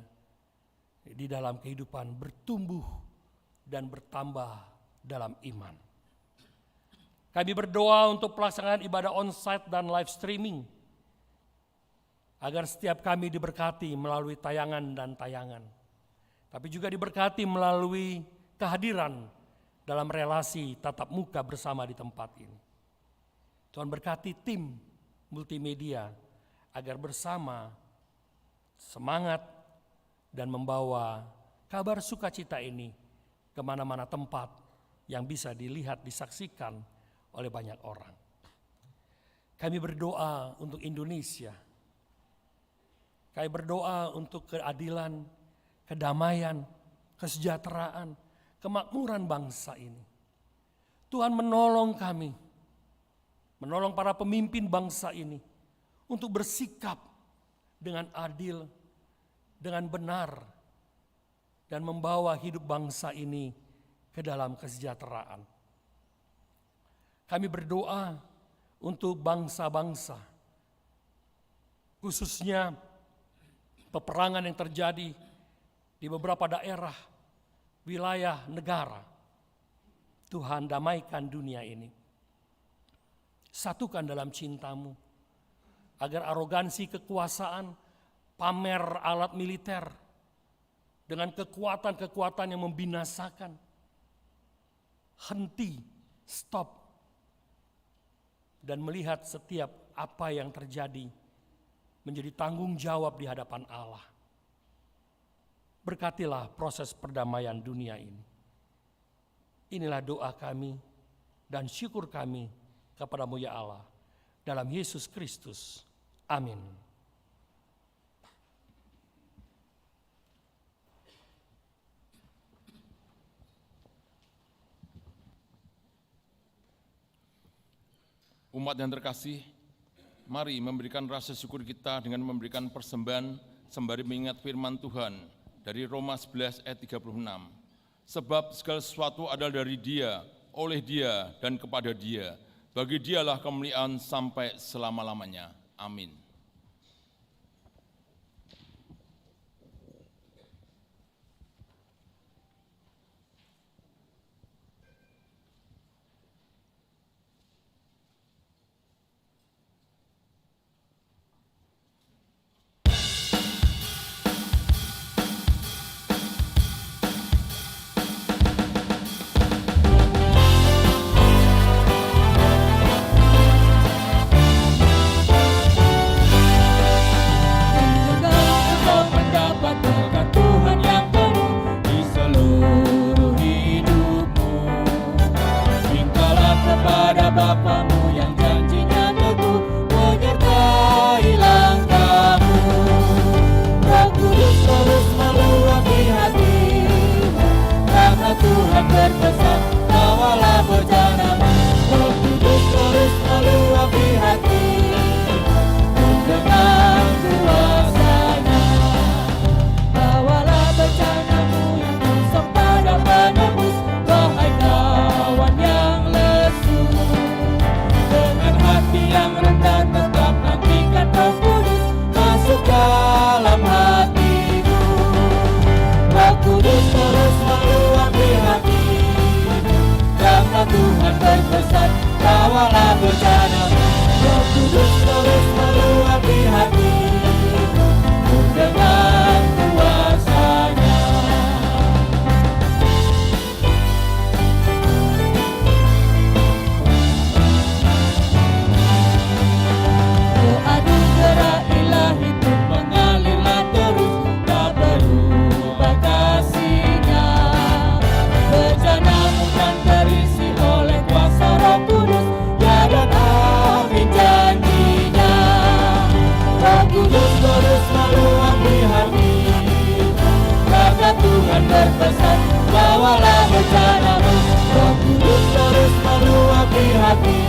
[SPEAKER 9] di dalam kehidupan bertumbuh dan bertambah dalam iman. Kami berdoa untuk pelaksanaan ibadah onsite dan live streaming, agar setiap kami diberkati melalui tayangan dan tayangan, tapi juga diberkati melalui kehadiran dalam relasi tatap muka bersama di tempat ini. Tuhan berkati tim multimedia agar bersama semangat dan membawa kabar sukacita ini kemana-mana tempat yang bisa dilihat, disaksikan oleh banyak orang. Kami berdoa untuk Indonesia. Kami berdoa untuk keadilan, kedamaian, kesejahteraan, kemakmuran bangsa ini. Tuhan menolong kami, menolong para pemimpin bangsa ini untuk bersikap dengan adil, dengan benar, dan membawa hidup bangsa ini ke dalam kesejahteraan. Kami berdoa untuk bangsa-bangsa, khususnya peperangan yang terjadi di beberapa daerah, wilayah negara. Tuhan damaikan dunia ini. Satukan dalam cintamu, agar arogansi kekuasaan, pamer alat militer, dengan kekuatan-kekuatan yang membinasakan, henti, stop, dan melihat setiap apa yang terjadi menjadi tanggung jawab di hadapan Allah. Berkatilah proses perdamaian dunia ini. Inilah doa kami dan syukur kami kepada-Mu ya Allah, dalam Yesus Kristus. Amin.
[SPEAKER 10] Umat yang terkasih, mari memberikan rasa syukur kita dengan memberikan persembahan sembari mengingat firman Tuhan dari Roma 11 ayat 36. Sebab segala sesuatu adalah dari Dia, oleh Dia, dan kepada Dia. Bagi Dialah kemuliaan sampai selama-lamanya. Amin.
[SPEAKER 8] Bapamu yang janjinya teguh menyertai langkahmu. Roh Kudus terus meluapi hatimu, karena Tuhan berpesan, bawalah bencanamu. Roh Kudus terus meluapi hatimu, dengan kuasa-Nya. Bawalah bencanamu yang kosong pada penebus, wahai kawan yang lesu. Yang rendah tetap nantikan Roh Kudus masuk dalam hatimu. Roh Kudus terus meluapi hatimu, karena Tuhan berpesan, bawalah bencanamu. Roh Kudus terus meluapi hatimu, dengan kuasa-Nya. rencanamu, Roh Kudus terus meluapi hati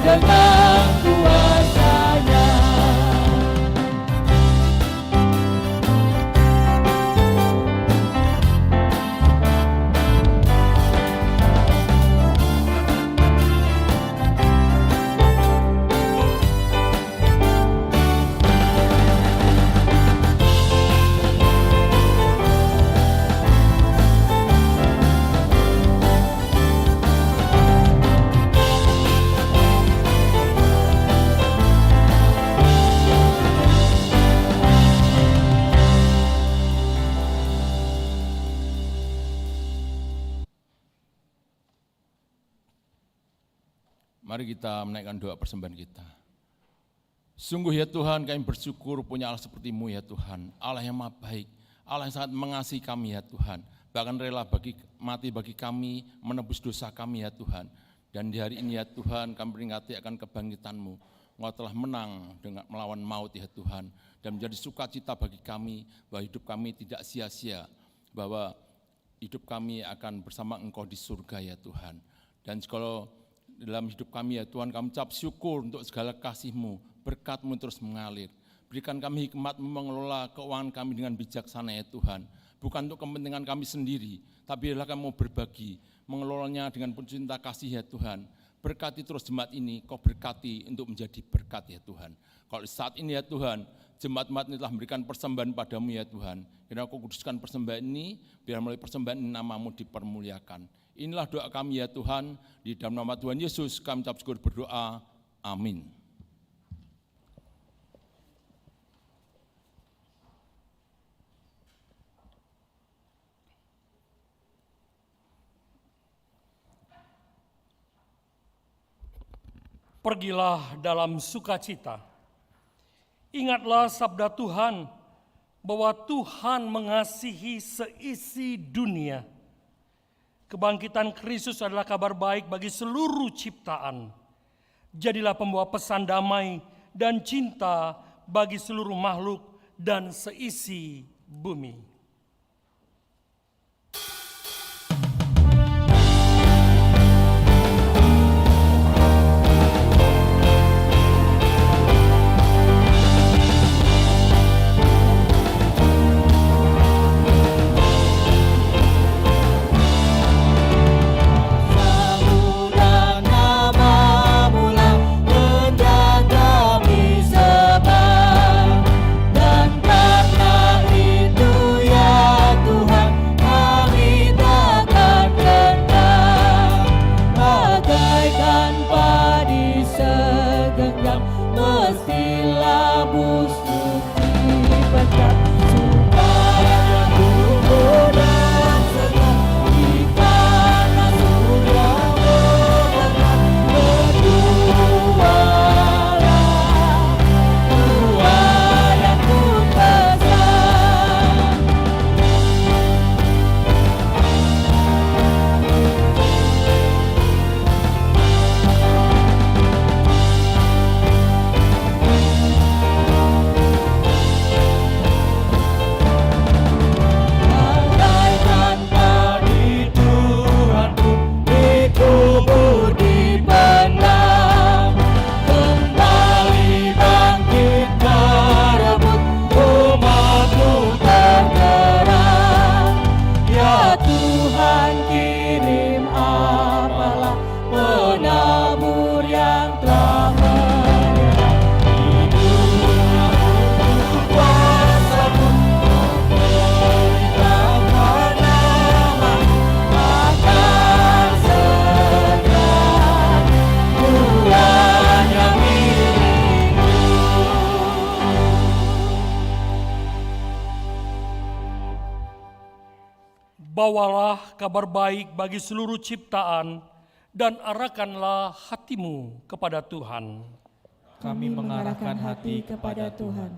[SPEAKER 8] dengan kuasanya.
[SPEAKER 10] Mari kita menaikkan doa persembahan kita. Sungguh ya Tuhan, kami bersyukur punya Allah seperti-Mu ya Tuhan. Allah yang maha baik, Allah yang sangat mengasihi kami ya Tuhan. Bahkan rela mati bagi kami, menebus dosa kami ya Tuhan. Dan di hari ini ya Tuhan, kami peringati akan kebangkitan-Mu. Engkau telah menang dengan melawan maut ya Tuhan. Dan menjadi sukacita bagi kami, bahwa hidup kami tidak sia-sia. Bahwa hidup kami akan bersama Engkau di surga ya Tuhan. Dan kalau dalam hidup kami ya Tuhan, kami ucap syukur untuk segala kasih-Mu, berkat-Mu terus mengalir. Berikan kami hikmat-Mu mengelola keuangan kami dengan bijaksana ya Tuhan. Bukan untuk kepentingan kami sendiri, tapi adalah kami mau berbagi, mengelolanya dengan penuh cinta kasih ya Tuhan. Berkati terus jemaat ini, Kau berkati untuk menjadi berkat ya Tuhan. Kalau saat ini ya Tuhan, jemaat-jemaat ini telah memberikan persembahan padamu ya Tuhan. Kiranya Kau kuduskan persembahan ini, biar melalui persembahan ini nama-Mu dipermuliakan. Inilah doa kami ya Tuhan, di dalam nama Tuhan Yesus kami ucap syukur berdoa, amin.
[SPEAKER 9] Pergilah dalam sukacita. Ingatlah sabda Tuhan, bahwa Tuhan mengasihi seisi dunia. Kebangkitan Kristus adalah kabar baik bagi seluruh ciptaan. Jadilah pembawa pesan damai dan cinta bagi seluruh makhluk dan seisi bumi. Bawalah kabar baik bagi seluruh ciptaan dan arahkanlah hatimu kepada Tuhan.
[SPEAKER 4] Kami mengarahkan hati kepada Tuhan.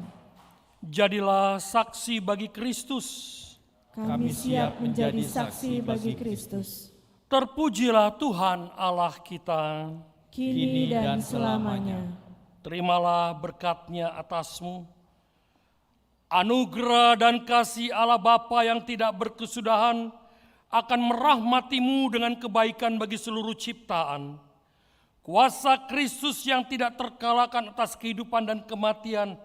[SPEAKER 9] Jadilah saksi bagi Kristus.
[SPEAKER 8] Kami siap menjadi saksi bagi Kristus.
[SPEAKER 9] Terpujilah Tuhan Allah kita,
[SPEAKER 8] kini dan selamanya.
[SPEAKER 9] Terimalah berkat-Nya atasmu. Anugerah dan kasih Allah Bapa yang tidak berkesudahan akan merahmatimu dengan kebaikan bagi seluruh ciptaan. Kuasa Kristus yang tidak terkalahkan atas kehidupan dan kematian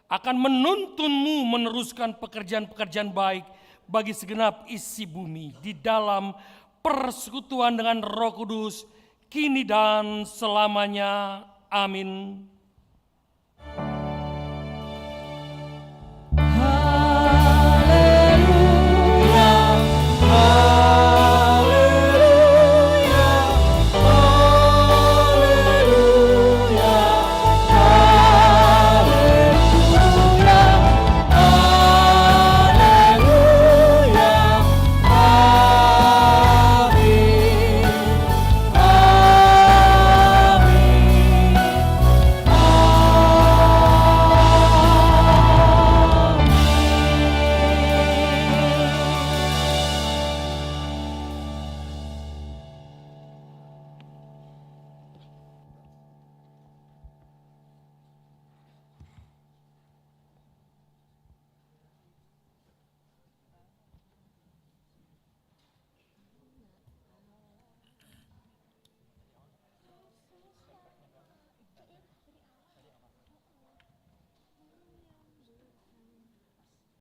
[SPEAKER 9] akan menuntunmu meneruskan pekerjaan-pekerjaan baik bagi segenap isi bumi di dalam persekutuan dengan Roh Kudus, kini dan selamanya. Amin.